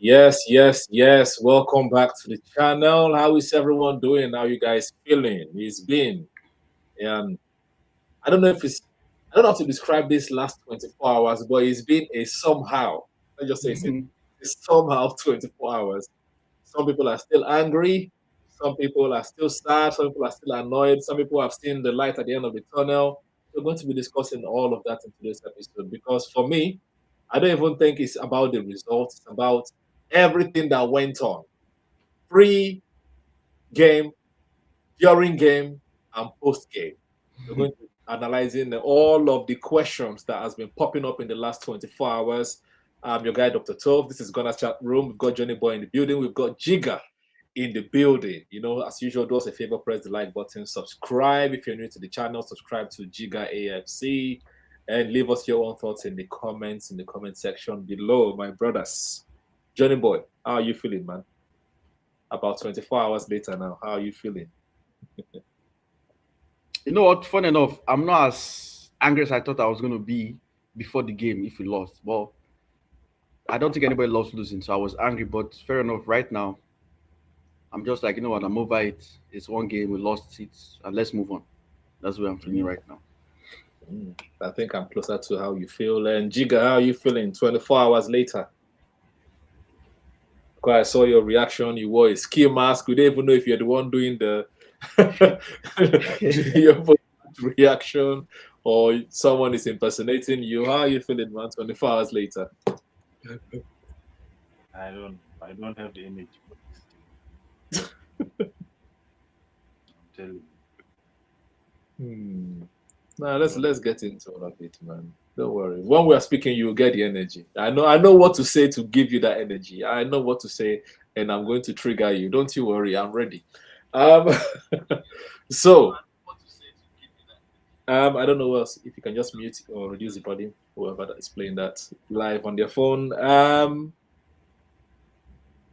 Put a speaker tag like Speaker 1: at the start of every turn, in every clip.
Speaker 1: Yes. Welcome back to the channel. How is everyone doing? How you guys feeling? It's been, I don't know if it's, I don't know how to describe this last 24 hours, but it's been a somehow. Let's just say it's somehow 24 hours. Some people are still angry. Some people are still sad. Some people are still annoyed. Some people have seen the light at the end of the tunnel. We're going to be discussing all of that in today's episode because for me, I don't even think it's about the results. It's about everything that went on pre-game, during game, and post-game. We're going to be analyzing all of the questions that has been popping up in the last 24 hours. I'm your guy, Dr. Tove. This is Gunner's chat room. We've got Joni-Boy in the building. We've got Jigga in the building. You know, as usual, do us a favor, press the like button, subscribe if you're new to the channel, subscribe to Jigga AFC, and leave us your own thoughts in the comments in the comment section below, my brothers. Joni-Boy, how are you feeling, man? About 24 hours later now, how are you feeling?
Speaker 2: You know what? Funny enough, I'm not as angry as I thought I was going to be before the game if we lost. Well, I don't think anybody loves losing, so I was angry. But fair enough, right now, I'm just like, you know what? I'm over it. It's one game, we lost it, and let's move on. That's where I'm feeling right now.
Speaker 1: I think I'm closer to how you feel. And Jigga, how are you feeling 24 hours later? Because I saw your reaction. You wore a ski mask. We don't even know if you're the one doing the your reaction or someone is impersonating you. How are you feeling, man? 24 hours later.
Speaker 3: I don't have the energy for this. I'm telling
Speaker 1: you. Now let's get into all of it, man. Don't worry. When we are speaking, you will get the energy. I know what to say to give you that energy. I know what to say, and I'm going to trigger you. Don't you worry. I'm ready. So I don't know what else. If you can just mute or reduce the volume, whoever that is playing that live on their phone.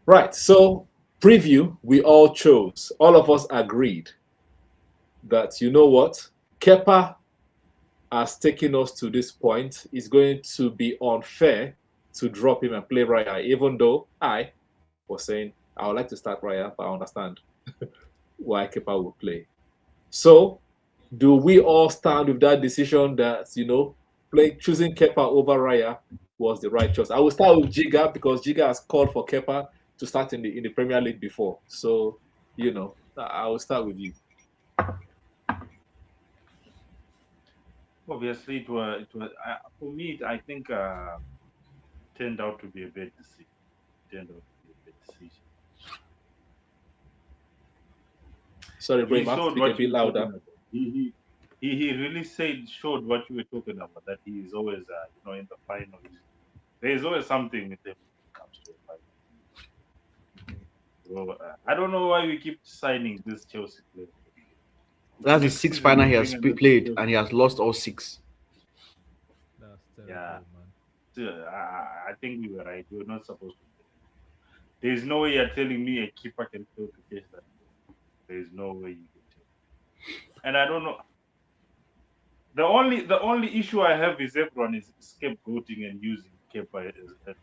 Speaker 1: Right. So preview. We all chose. All of us agreed that you know what, Kepa has taken us to this point. It's going to be unfair to drop him and play Raya, even though I was saying I would like to start Raya, but I understand why Kepa will play. So, do we all stand with that decision that, you know, choosing Kepa over Raya was the right choice? I will start with Jigga because Jigga has called for Kepa to start in the Premier League before. So, you know, I will start with you.
Speaker 3: Obviously, it was for me. I think turned out to be a bad decision.
Speaker 1: Sorry, Bray, speak a bit louder.
Speaker 3: He really showed what you were talking about. That he is always, you know, in the final. There is always something with him when it comes to a final. So, I don't know why we keep signing this Chelsea player.
Speaker 2: That's the sixth final he has played, and he has lost all 6.
Speaker 4: That's terrible,
Speaker 3: man. I think we were right. We were not supposed to. There's no way you're telling me a keeper can fail to catch that. There's no way you can tell. And I don't know. The only issue I have is everyone is scapegoating and using Kepa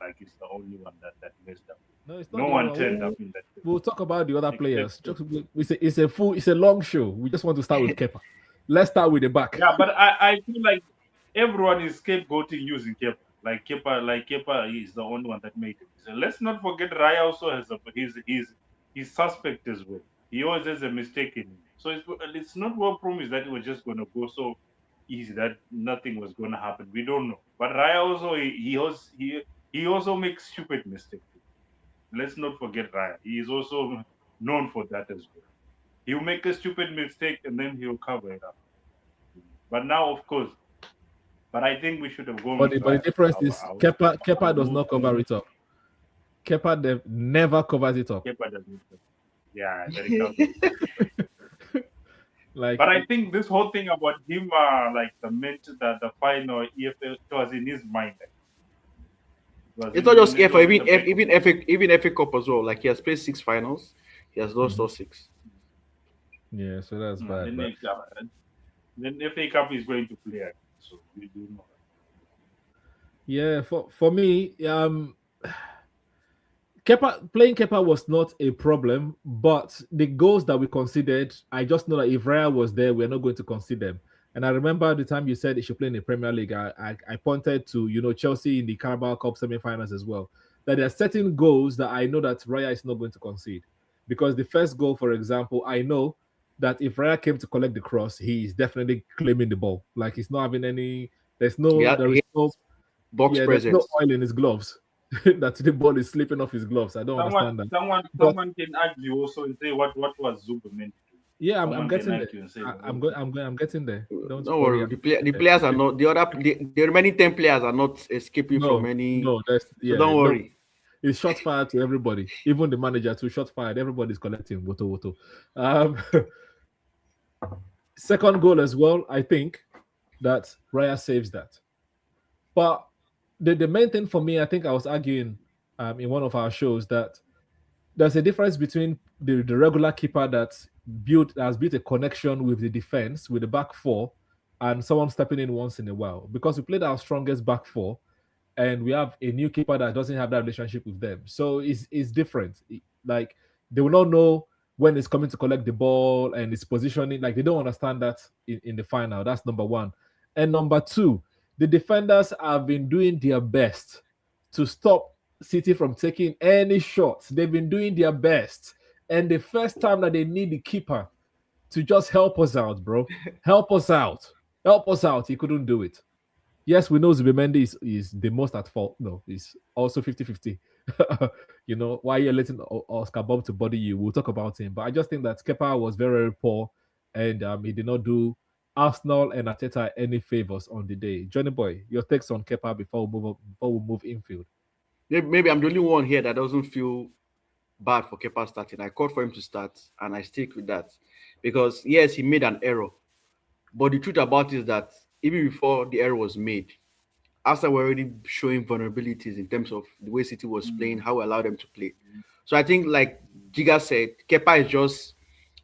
Speaker 3: like it's the only one that messed up.
Speaker 4: No, it's not.
Speaker 3: No one turned up in that.
Speaker 4: We'll talk about the other players. It's a long show. We just want to start with Kepa. Let's start with the back.
Speaker 3: Yeah, but I feel like everyone is scapegoating using Kepa. Like Kepa is the only one that made it. So let's not forget Raya also has he's suspect as well. He always has a mistake in him. So it's not well promised that it was just gonna go so easy that nothing was gonna happen. We don't know. But Raya also he also makes stupid mistakes. Let's not forget Raya. He is also known for that as well. He'll make a stupid mistake and then he'll cover it up. But now, of course, but I think we should have gone.
Speaker 4: But the difference is Kepa does not cover it up. Kepa never covers it up.
Speaker 3: Kepa doesn't. Yeah, very but I think this whole thing about him, like the final EFL, was in his mind.
Speaker 2: It's not just EFL, even FA Cup as well. Like he has played 6 finals, he has lost all 6.
Speaker 4: Yeah, so that's bad.
Speaker 3: Then FA Cup is going to play, so we do know.
Speaker 4: Yeah, for me, playing Kepa was not a problem, but the goals that we considered, I just know that if Raya was there, we're not going to concede them. And I remember the time you said he should play in the Premier League. I pointed to Chelsea in the Carabao Cup semi-finals as well. That there are certain goals that I know that Raya is not going to concede, because the first goal, for example, I know that if Raya came to collect the cross, he is definitely claiming the ball. Like he's not having any. There is no
Speaker 2: box
Speaker 4: there's no
Speaker 2: presence.
Speaker 4: oil in his gloves. That the ball is slipping off his gloves. I don't understand that.
Speaker 3: Someone can argue also and say what was Zuba meant to do.
Speaker 4: Yeah, I'm
Speaker 3: Someone
Speaker 4: getting
Speaker 3: can
Speaker 4: there.
Speaker 3: argue and say
Speaker 4: I'm getting there.
Speaker 2: Don't worry. The players are not the remaining 10 players are not escaping from any.
Speaker 4: No,
Speaker 2: so don't worry.
Speaker 4: It's shot fired to everybody, even the manager too. Shot fired. Everybody's collecting. Woto. Second goal as well. I think that Raya saves that. But the main thing for me, I think I was arguing in one of our shows that there's a difference between the regular keeper that has built a connection with the defense, with the back four, and someone stepping in once in a while. Because we played our strongest back four, and we have a new keeper that doesn't have that relationship with them. So it's different. Like they will not know when it's coming to collect the ball and its positioning. Like they don't understand that in the final. That's number one. And number two, the defenders have been doing their best to stop City from taking any shots. They've been doing their best. And the first time that they need the keeper to just help us out, bro. Help us out. He couldn't do it. Yes, we know Zubimendi is the most at fault. No, he's also 50-50. Why you're letting Oscar Bob to body you. We'll talk about him. But I just think that Kepa was very, very poor, and he did not do Arsenal and Arteta any favors on the day. Joni-Boy, your takes on Kepa before we move infield.
Speaker 2: Maybe I'm the only one here that doesn't feel bad for Kepa starting. I called for him to start, and I stick with that. Because, yes, he made an error. But the truth about it is that even before the error was made, Arsenal were already showing vulnerabilities in terms of the way City was playing, how we allowed them to play. So I think, like Giga said, Kepa is just,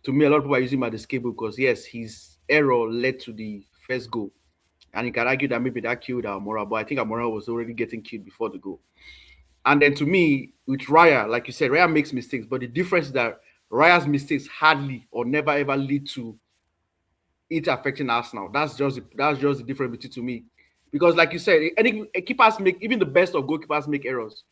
Speaker 2: to me, a lot of people are using him as the scapegoat because, yes, his error led to the first goal. And you can argue that maybe that killed Amora, but I think Amora was already getting killed before the goal. And then to me, with Raya, like you said, Raya makes mistakes, but the difference is that Raya's mistakes hardly or never ever lead to it affecting Arsenal. That's just the difference between to me. Because like you said, keepers make, even the best of goalkeepers make errors.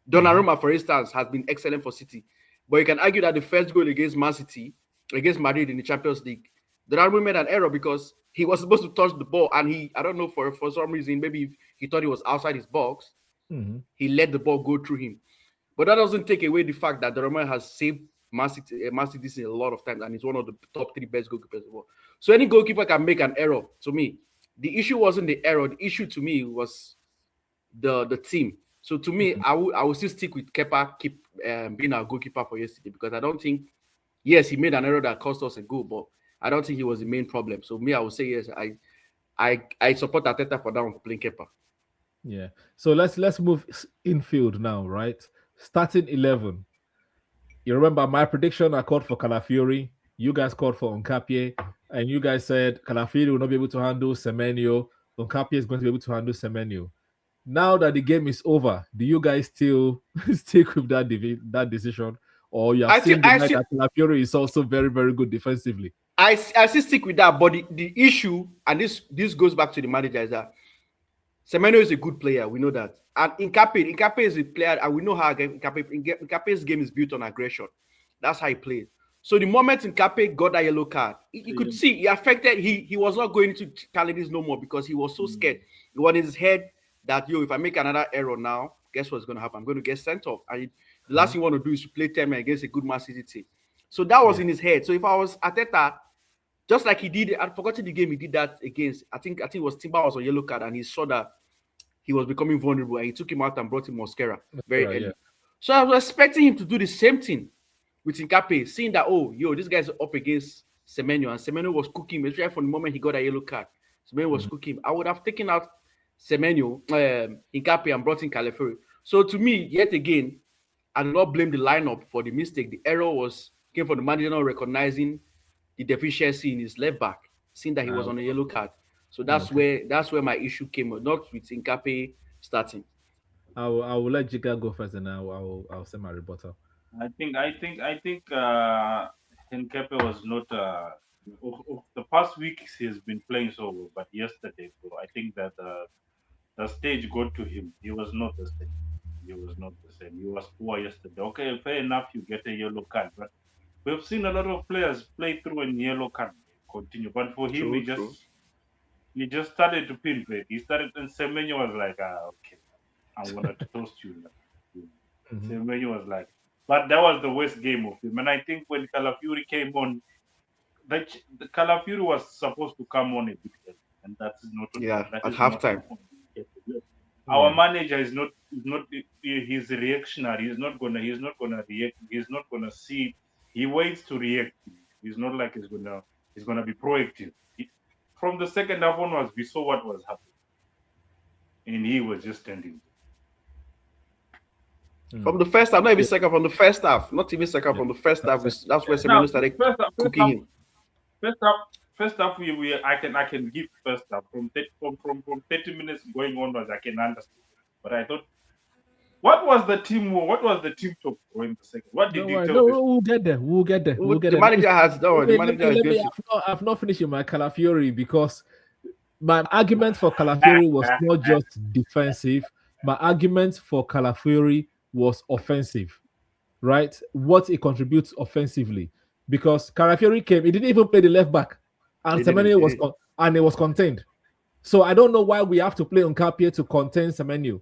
Speaker 2: Donnarumma, for instance, has been excellent for City. But you can argue that the first goal against Man City, against Madrid in the Champions League, Donnarumma made an error because he was supposed to touch the ball and I don't know, for some reason, maybe he thought he was outside his box.
Speaker 4: Mm-hmm.
Speaker 2: He let the ball go through him. But that doesn't take away the fact that Donnarumma has saved Man City a lot of times and he's one of the top 3 best goalkeepers in the world. So any goalkeeper can make an error. To me, the issue wasn't the error. The issue to me was the team. So to me, I will still stick with Kepa being our goalkeeper for yesterday because I don't think, yes, he made an error that cost us a goal, but I don't think he was the main problem. So me, I would say yes. I support Arteta for that one for playing Kepa.
Speaker 4: Yeah. So let's move infield now, right? Starting 11. You remember my prediction? I called for Calafiori. You guys called for Nkapie, and you guys said Calafiori will not be able to handle Semenyo. Nkapie is going to be able to handle Semenyo. Now that the game is over, do you guys still stick with that decision, or you have seen that Calafiori is also very, very good defensively?
Speaker 2: I still stick with that, but the issue, and this goes back to the manager, is that Semenyo is a good player. We know that. And Nkapie is a player, and we know how Nkapie's game is built on aggression. That's how he plays. So the moment Nkapie got that yellow card, you could see he affected. He was not going to challenges no more because he was so scared. It was in his head that, if I make another error now, guess what's going to happen? I'm going to get sent off. And the last thing you want to do is to play 10 men against a good Man City team. So that was in his head. So if I was Arteta, just like he did, I'd forgotten the game he did that against. I think it was Timber was on yellow card, and he saw that he was becoming vulnerable, and he took him out and brought him Mosquera very early. Yeah. So I was expecting him to do the same thing with Nkapie, seeing that, this guy's up against Semenyo, and Semenyo was cooking, especially from the moment he got a yellow card. Semenyo was cooking. I would have taken out Semenyo, Nkapie, and brought in Calafiori. So to me, yet again, I do not blame the lineup for the mistake. The error came from the manager not recognizing the deficiency in his left back, seeing that he was on a yellow card. So that's where my issue came, not with Nkapie starting.
Speaker 4: I will let Jiga go first, and I'll say my rebuttal.
Speaker 3: I think Henkepe was not the past weeks he has been playing so well, but yesterday, bro, I think that the stage got to him. He was not the same. He was not the same. He was poor yesterday. Okay, fair enough, you get a yellow card, but we've seen a lot of players play through a yellow card continue. But for him, he just started to pin play. He started, and Semenyo was like, okay, I'm gonna toast you now. Semenyo was like, but that was the worst game of him. And I think when Calafiori came on, the Calafiori was supposed to come on a bit early, and that's not
Speaker 2: at halftime.
Speaker 3: Our manager is not he's reactionary. He's not gonna react. He's not gonna see. He waits to react. He's not like he's gonna be proactive. From the second half onwards, we saw what was happening, and he was just standing.
Speaker 2: From the first half, not even second. From the first half, not even second. From the first half, that's where Semenyo started cooking him.
Speaker 3: First half, I can give first half from 30 minutes going onwards. I can understand, but I thought, what was the team talk in the second? What did you tell?
Speaker 4: No, we'll get there.
Speaker 2: The manager has done. The manager has.
Speaker 4: I've not finished my Calafiori because my argument for Calafiori was not just defensive. My argument for Calafiori was offensive, right? What it contributes offensively, because Calafiori came, he didn't even play the left back, and Semenyo was contained. So I don't know why we have to play Nkapie to contain Semenyo.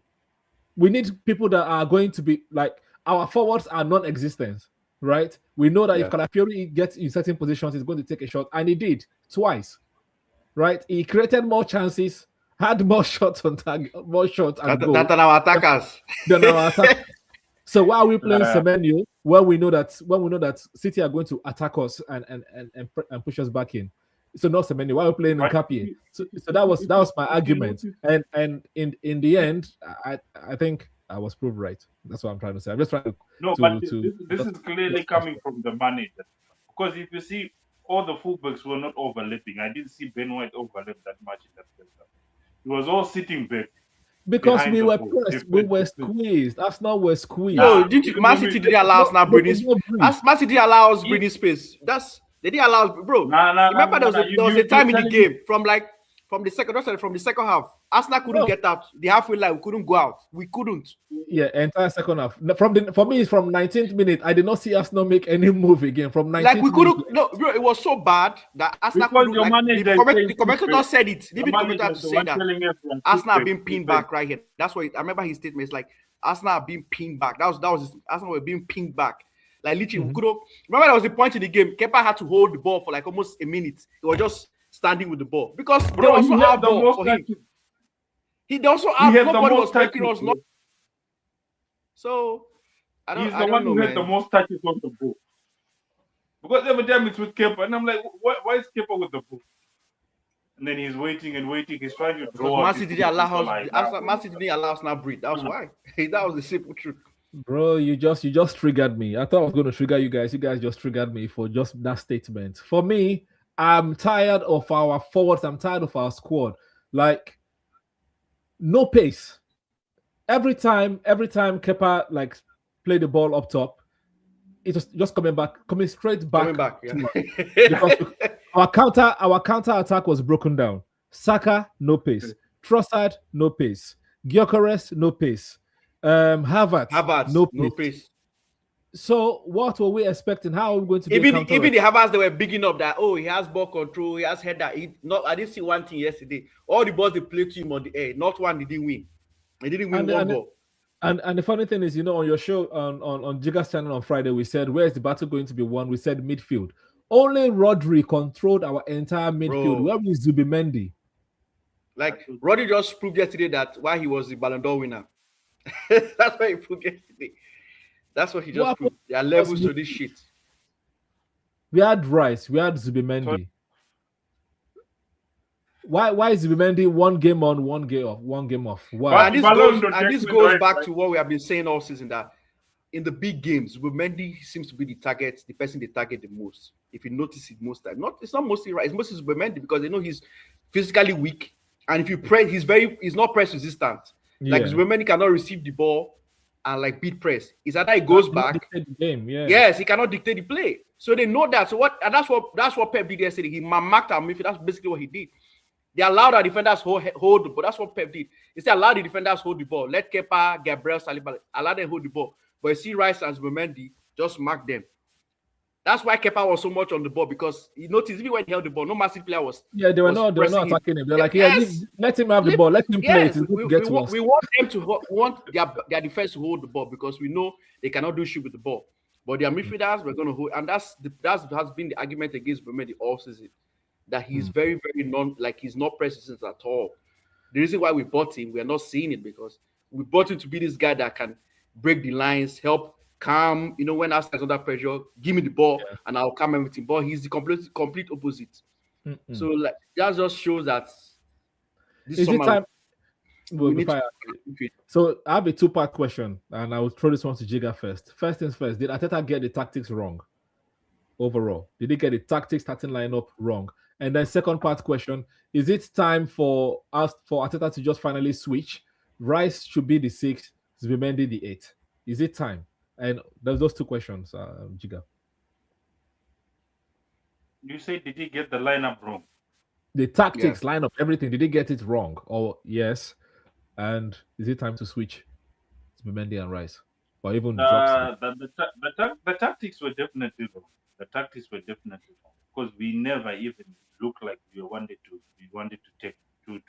Speaker 4: We need people that are going to be like, our forwards are non-existent, right? We know that if Calafiori gets in certain positions, he's going to take a shot, and he did twice, right? He created more chances, had more shots on target, more shots and goal
Speaker 2: than our attackers.
Speaker 4: So why are we playing Semenyo when we know that City are going to attack us and push us back in? So not Semenyo. Why are we playing Nkapie? So that was my argument. And in the end, I think I was proved right. That's what I'm trying to say. I'm just trying to.
Speaker 3: But this is clearly coming from the manager, because if you see, all the fullbacks were not overlapping. I didn't see Ben White overlap that much in that first half. He was all sitting back.
Speaker 4: Because we were pressed, we were squeezed. Arsenal were squeezed.
Speaker 2: No, Man City didn't allow us now breathing space. Man City didn't allow us breathing space. They didn't allow us, bro. Remember there was a time in the game from the second half. Arsenal couldn't get out. The halfway line, we couldn't go out. We couldn't.
Speaker 4: Yeah, entire second half. For me, it's from 19th minute. I did not see Arsenal make any move again. From 19th
Speaker 2: like we couldn't. No, bro, it was so bad that Arsenal couldn't. The commentator said it. The commentator to say that Arsenal are being pinned back right here. That's what I remember his statement. It's like Arsenal are being pinned back. That was Arsenal were being pinned back. Like literally, we could have. Remember, there was a point in the game. Kepa had to hold the ball for like almost a minute. He was just standing with the ball because there was no hard ball for him. He also nobody was taking us. So
Speaker 3: he's the one who had the most touches on the ball. Because every time it's with Kepa, and I'm like, why is Kepa with the ball? And then he's waiting and waiting. He's trying to draw.
Speaker 2: Man City didn't allow us now breathe. That's why. That was the simple truth.
Speaker 4: Bro, you just triggered me. I thought I was going to trigger you guys. You guys just triggered me for just that statement. For me, I'm tired of our forwards. I'm tired of our squad. Like, no pace. Every time Kepa like play the ball up top, it was just coming straight back. Because our counter attack was broken down. Saka, no pace. Trossard, no pace. Gyökeres, no pace. Havertz, no pace. So what were we expecting? How are we going to
Speaker 2: even the Havertz, they were bigging up that he has ball control, he has header. I didn't see one thing yesterday. All the balls they played to him on the air, not one did he win. He didn't win one ball.
Speaker 4: And the funny thing is, on your show on Jiga's channel on Friday, we said, where is the battle going to be won? We said midfield. Only Rodri controlled our entire midfield. Where is Zubimendi?
Speaker 2: Like Rodri just proved yesterday that why he was the Ballon d'Or winner. That's why he proved yesterday. That's what he just proved. There are levels to this shit.
Speaker 4: We had Rice. We had Zubimendi. Why is Zubimendi one game on, one game off? Why?
Speaker 2: And this goes back to what we have been saying all season, that in the big games, Zubimendi seems to be the person they target the most. If you notice it most time. It's not mostly Rice, it's mostly Zubimendi because they know he's physically weak. And if you press, he's not press resistant. Like
Speaker 4: Yeah.
Speaker 2: Zubimendi cannot receive the ball and like beat press. It's either he goes back.
Speaker 4: Dictate the game, yeah.
Speaker 2: Yes, he cannot dictate the play. So they know that. So what? And that's what Pep did yesterday. He marked our midfield. That's basically what he did. They allowed our defenders hold the ball. That's what Pep did. He said allow the defenders hold the ball. Let Kepa, Gabriel, Saliba allow them hold the ball. But you see Rice and Zubimendi just mark them. That's why Kepa was so much on the ball, because he noticed even when he held the ball, no massive player was.
Speaker 4: Yeah, they were not attacking him. They're like, yeah, let him have the ball. Let him play it.
Speaker 2: We want them to want their defense to hold the ball, because we know they cannot do shit with the ball. But their midfielders were going to hold, and that has been the argument against Zubimendi all season, that he's very, very he's not present at all. The reason why we bought him, we are not seeing it, because we bought him to be this guy that can break the lines, help calm, when Arsenal is under pressure, give me the ball and I'll calm everything. But he's the complete opposite. So like that just shows that this
Speaker 4: is it time.
Speaker 2: we
Speaker 4: So I have a two-part question, and I will throw this one to Jiga first. First things first, did Arteta get the tactics wrong overall? Did he get the tactics starting lineup wrong? And then second part question, is it time for Arteta to just finally switch? Rice should be the 6th, Zubimendi the 8th. Is it time? And there's those two questions, Jiga.
Speaker 3: You say, did he get the lineup wrong?
Speaker 4: The tactics, lineup, everything. Did he get it wrong? Or yes? And is it time to switch Zubimendi and Rice? Or even
Speaker 3: the tactics were definitely wrong. The tactics were definitely wrong, because we never even looked like we wanted to take we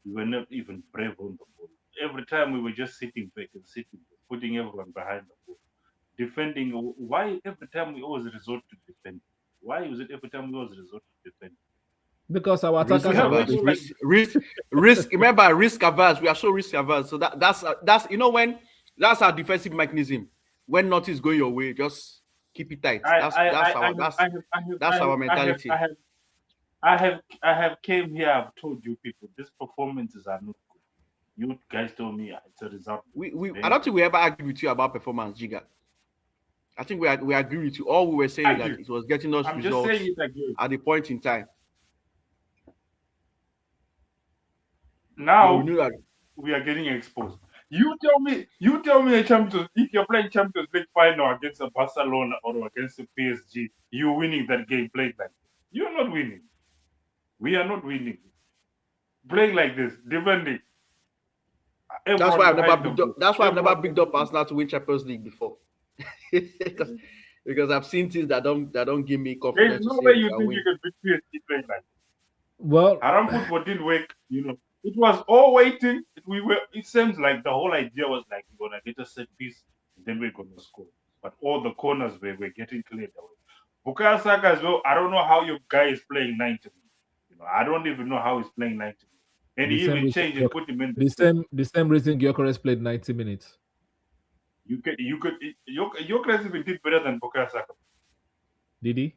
Speaker 3: were not even brave on the ball. Every time we were just sitting back, putting everyone behind the ball, defending. Why every time we always resort to defend? Why was it every time we always resort to defend?
Speaker 4: Because our attackers are
Speaker 2: risk. Remember, risk averse. We are so risk averse. So that's when that's our defensive mechanism. When nothing is going your way, just keep it tight. That's our mentality.
Speaker 3: I have came here. I've told you people, these performances are not good. You guys told me it's a result.
Speaker 2: I don't think we ever argued with you about performance, Jiga. I think we agree with you. All we were saying that it was getting us results at the point in time.
Speaker 3: Now we are getting exposed. You tell me if you're playing Champions League final against a Barcelona or against a PSG, you're winning that game playing like this. You're not winning. We are not winning. Playing like this, defending.
Speaker 2: That's why I've never picked up Arsenal to win Champions League before. because I've seen things that don't give me confidence.
Speaker 3: There's no way you think you can beat PSG playing like that.
Speaker 4: Well,
Speaker 3: Haram football didn't work, It was all waiting. It seems like the whole idea was like, we're gonna get a set piece, and then we're gonna score. But all the corners were getting cleared away. Bukayo Saka as well. I don't know how your guy is playing 90 minutes. I don't even know how he's playing 90 minutes. And he even changed and put him in
Speaker 4: the same reason Gyökeres played 90 minutes.
Speaker 3: Gyökeres even did better than Bukayo Saka.
Speaker 4: Did he?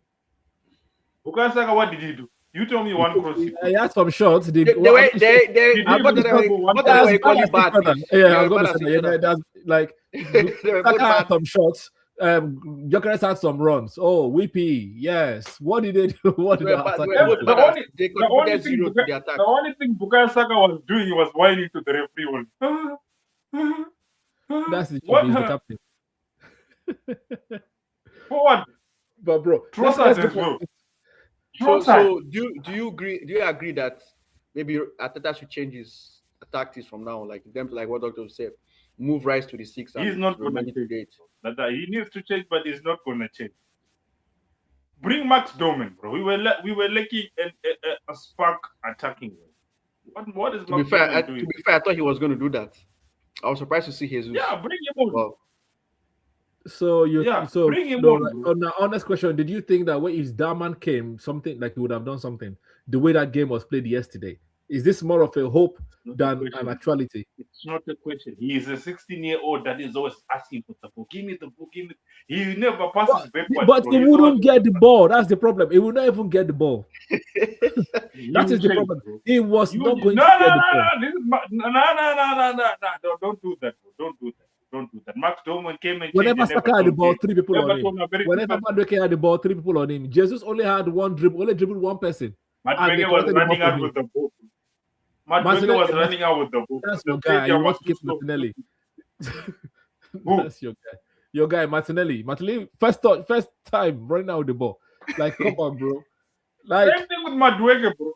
Speaker 3: Bukayo Saka, what did he do? You tell me one cross.
Speaker 4: He had some shots.
Speaker 2: They call it bad.
Speaker 4: Yeah, I'm going to say that's like Saka had some shots. Gyökeres had some runs. Oh, Whippy, yes. What did they do? What did
Speaker 3: the only thing Bukayo Saka was doing, he was whining to the referee.
Speaker 4: That's the job. He's the captain.
Speaker 3: For what?
Speaker 4: But bro,
Speaker 3: Trossard as well.
Speaker 2: So do you agree? Do you agree that maybe Arteta should change his tactics from now, like what Doctor said, move Rice to the 6?
Speaker 3: He's not going to change. He needs to change, but he's not going to change. Bring Max Doman, bro. We were lacking a spark attacking. What is Max Doman doing?
Speaker 2: To be fair, I thought he was going to do that. I was surprised to see Jesus.
Speaker 3: Yeah, bring him on.
Speaker 2: Well,
Speaker 3: bring him on.
Speaker 4: On the honest question, did you think that when his Darman came, something like he would have done something? The way that game was played yesterday, is this more of a hope than an actuality?
Speaker 3: It's not a question. He is a 16-year-old that is always asking for the ball. Give me the ball. Give me. He never passes backwards.
Speaker 4: But he wouldn't get the ball. That's the problem. He will not even get the ball. That is the problem. He was not going to get the ball.
Speaker 3: No. Don't do that. Don't do that. Don't do that. Max Doman came and
Speaker 4: whenever Saka had the ball, 3 people on him. Whenever Madueke had the ball, 3 people on him. Jesus only had one dribble, only dribbled one person.
Speaker 3: Madueke was running out with the ball. Madueke was running out with the ball.
Speaker 4: That's your guy. You want to keep Martinelli. That's your guy. Your guy, Martinelli. Martinelli, first time running out with the ball. Like, come on, bro. Like,
Speaker 3: same thing with Madueke, bro.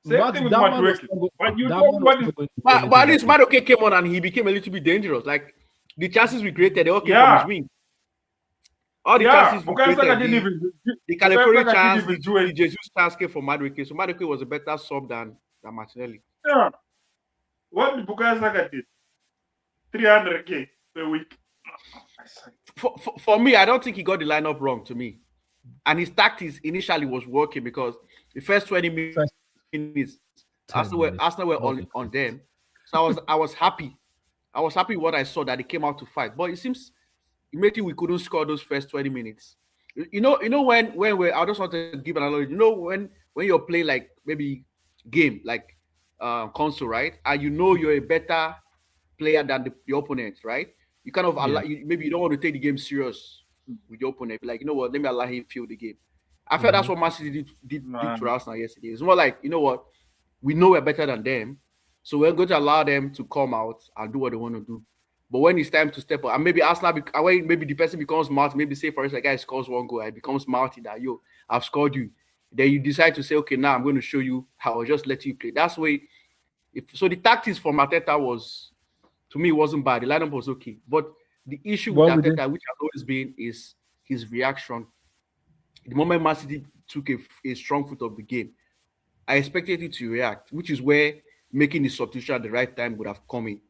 Speaker 3: Same thing with Madueke. But you know what is...
Speaker 2: But at least Madueke came on and he became a little bit dangerous. Like, the chances we created, they all came from his wing. All the chances we created, the California chance, the Jesus chance came from Madueke. So Madueke was a better sub than Martinelli.
Speaker 3: Yeah. What did Bukayo Saka did? 300k per week.
Speaker 2: For me, I don't think he got the lineup wrong to me. And his tactics initially was working because the first 20 minutes, Arsenal were on them. So I was happy. I was happy what I saw that they came out to fight. But it seems immediately we couldn't score those first 20 minutes. You know when we I just want to give an analogy. You know when you're playing like maybe game like console, right? And you know you're a better player than the opponent, right? You kind of allow, maybe you don't want to take the game serious with your opponent. Like, you know what, let me allow him feel the game. I felt that's what Man City did to Arsenal yesterday. It's more like, you know what, we know we're better than them, so we're going to allow them to come out and do what they want to do. But when it's time to step up, and maybe Arsenal, maybe the person becomes smart, maybe say for instance, a guy scores one goal, it becomes smarty that, yo, I've scored you. Then you decide to say, okay, now I'm going to show you how I'll just let you play. That's the way. So the tactics from Arteta was, to me, wasn't bad. The lineup was okay. But the issue with Arteta, which has always been, is his reaction. The moment Man City took a strong foot of the game, I expected it to react, which is where making the substitution at the right time would have come in.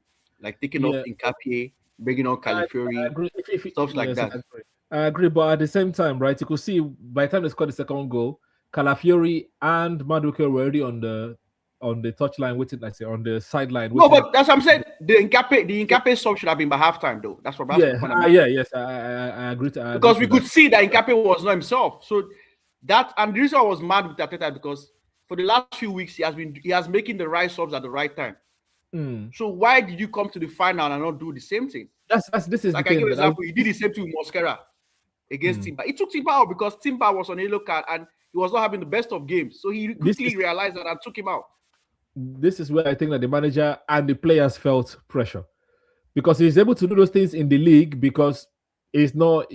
Speaker 2: Like taking off Nkapie, bringing on Calafiori, stuff like that.
Speaker 4: I agree, but at the same time, right, you could see by the time they scored the second goal, Calafiori and Madueke were already on the touchline waiting, like say on the sideline.
Speaker 2: No, but that's what I'm saying. The Nkapie sub should have been by halftime, though. That's what.
Speaker 4: I agree.
Speaker 2: Because we could see that Nkapie was not himself. So that, and the reason I was mad with Arteta because for the last few weeks he has making the right subs at the right time. So why did you come to the final and not do the same thing?
Speaker 4: This is
Speaker 2: like
Speaker 4: the thing.
Speaker 2: I give an example. He did the same thing with Mosquera against Timber. He took Timber out because Timber was on a yellow card and he was not having the best of games. So he quickly realized that and took him out.
Speaker 4: This is where I think that the manager and the players felt pressure because he's able to do those things in the league because it's not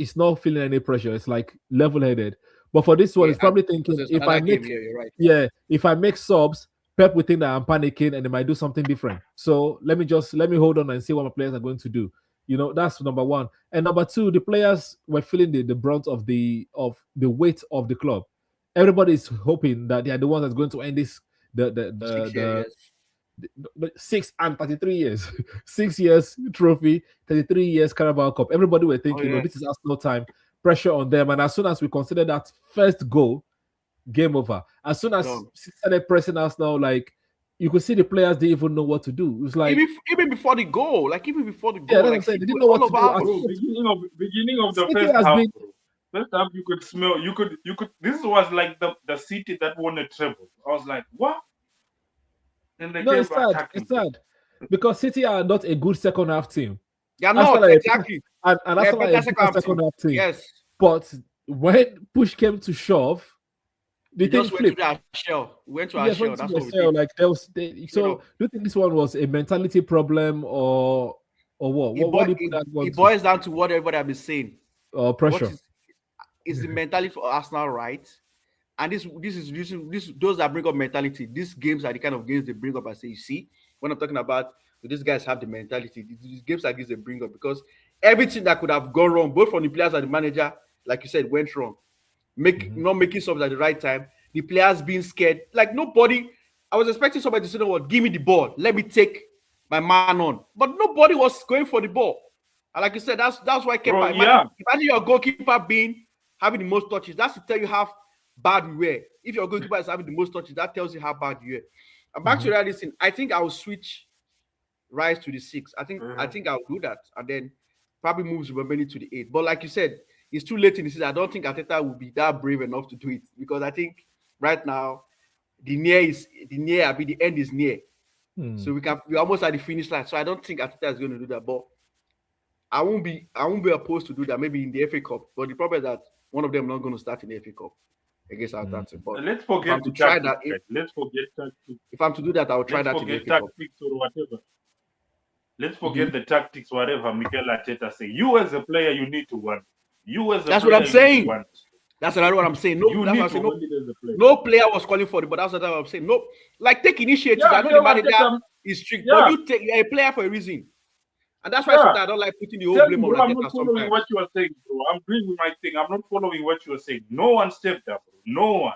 Speaker 4: feeling any pressure. It's like level-headed. But for this one, he's probably thinking if I make subs, Pep will think that I'm panicking and they might do something different. So let me hold on and see what my players are going to do. You know, that's number one. And number two, the players were feeling the brunt of the weight of the club. Everybody is hoping that they are the ones that's going to end this the 6 and 33 years 6 years trophy, 33 years Carabao Cup. Everybody were thinking, this is Arsenal time, pressure on them. And as soon as we consider that first goal, game over. As soon as started pressing Arsenal, like you could see the players didn't even know what to do. It was like
Speaker 2: even before the goal, they
Speaker 4: didn't know what to do.
Speaker 3: Beginning of the first half. First half, you could smell. You could. This was like the City that won a treble. I was like, what? And they
Speaker 4: it's sad. It's sad because City are not a good second half team.
Speaker 2: Yeah, no, exactly.
Speaker 4: And Arsenal are a second half team. Yes, but when push came to shove, they just went to our shell. Went to our shell. That's what we did. Like there was. So, do you think this one was a mentality problem or what? What do you put that one?
Speaker 2: It boils down to what everybody has been saying.
Speaker 4: Pressure.
Speaker 2: Is the mentality for Arsenal right? And this those that bring up mentality, these games are the kind of games they bring up and say, you see, when I'm talking about these guys have the mentality, these games are games they bring up because everything that could have gone wrong, both from the players and the manager, like you said, went wrong. Not making subs at the right time, the players being scared. Like nobody, I was expecting somebody to say, what, give me the ball, let me take my man on. But nobody was going for the ball. And like you said, that's why Kepa, imagine your goalkeeper having the most touches. That's to tell you how bad we were. If your goalkeeper is having the most touches, that tells you how bad you were. And back to reality, I think I will switch Rice to the 6. I think I'll do that. And then probably moves Romani to the 8. But like you said, it's too late in the season. I don't think Arteta will be that brave enough to do it. Because I think right now, the end is near. So we're almost at the finish line. So I don't think Arteta is going to do that. But I won't be opposed to do that, maybe in the FA Cup. But the problem is that one of them not going to start in the FA Cup. against Arteta. But
Speaker 3: Let's
Speaker 2: if I'm
Speaker 3: forget
Speaker 2: to
Speaker 3: the
Speaker 2: try
Speaker 3: tactics,
Speaker 2: that,
Speaker 3: guys. Let's forget tactics.
Speaker 2: if I'm to do that, I'll try
Speaker 3: Let's
Speaker 2: that in the
Speaker 3: forget
Speaker 2: FA Cup.
Speaker 3: tactics or whatever. Let's forget the tactics, whatever Mikel Arteta say. You as a player, you need to want. You as a
Speaker 2: That's
Speaker 3: player,
Speaker 2: what I'm
Speaker 3: you need to
Speaker 2: saying.
Speaker 3: want.
Speaker 2: That's another what I'm saying. No,
Speaker 3: You
Speaker 2: that's
Speaker 3: need
Speaker 2: what I'm
Speaker 3: to
Speaker 2: saying.
Speaker 3: want it as a player.
Speaker 2: No player was calling for it, but that's what I'm saying. No, like take initiatives.
Speaker 3: Yeah,
Speaker 2: I know the
Speaker 3: Mikel
Speaker 2: manager
Speaker 3: Arteta,
Speaker 2: is strict,
Speaker 3: yeah.
Speaker 2: but you're a player for a reason. And that's why
Speaker 3: Yeah.
Speaker 2: sometimes I don't like putting the whole
Speaker 3: Tell
Speaker 2: blame
Speaker 3: me,
Speaker 2: on
Speaker 3: bro, I'm
Speaker 2: Arteta
Speaker 3: not following
Speaker 2: sometimes.
Speaker 3: what you are saying, bro. I'm doing my thing. I'm not following what you are saying. No one stepped up, bro. No one.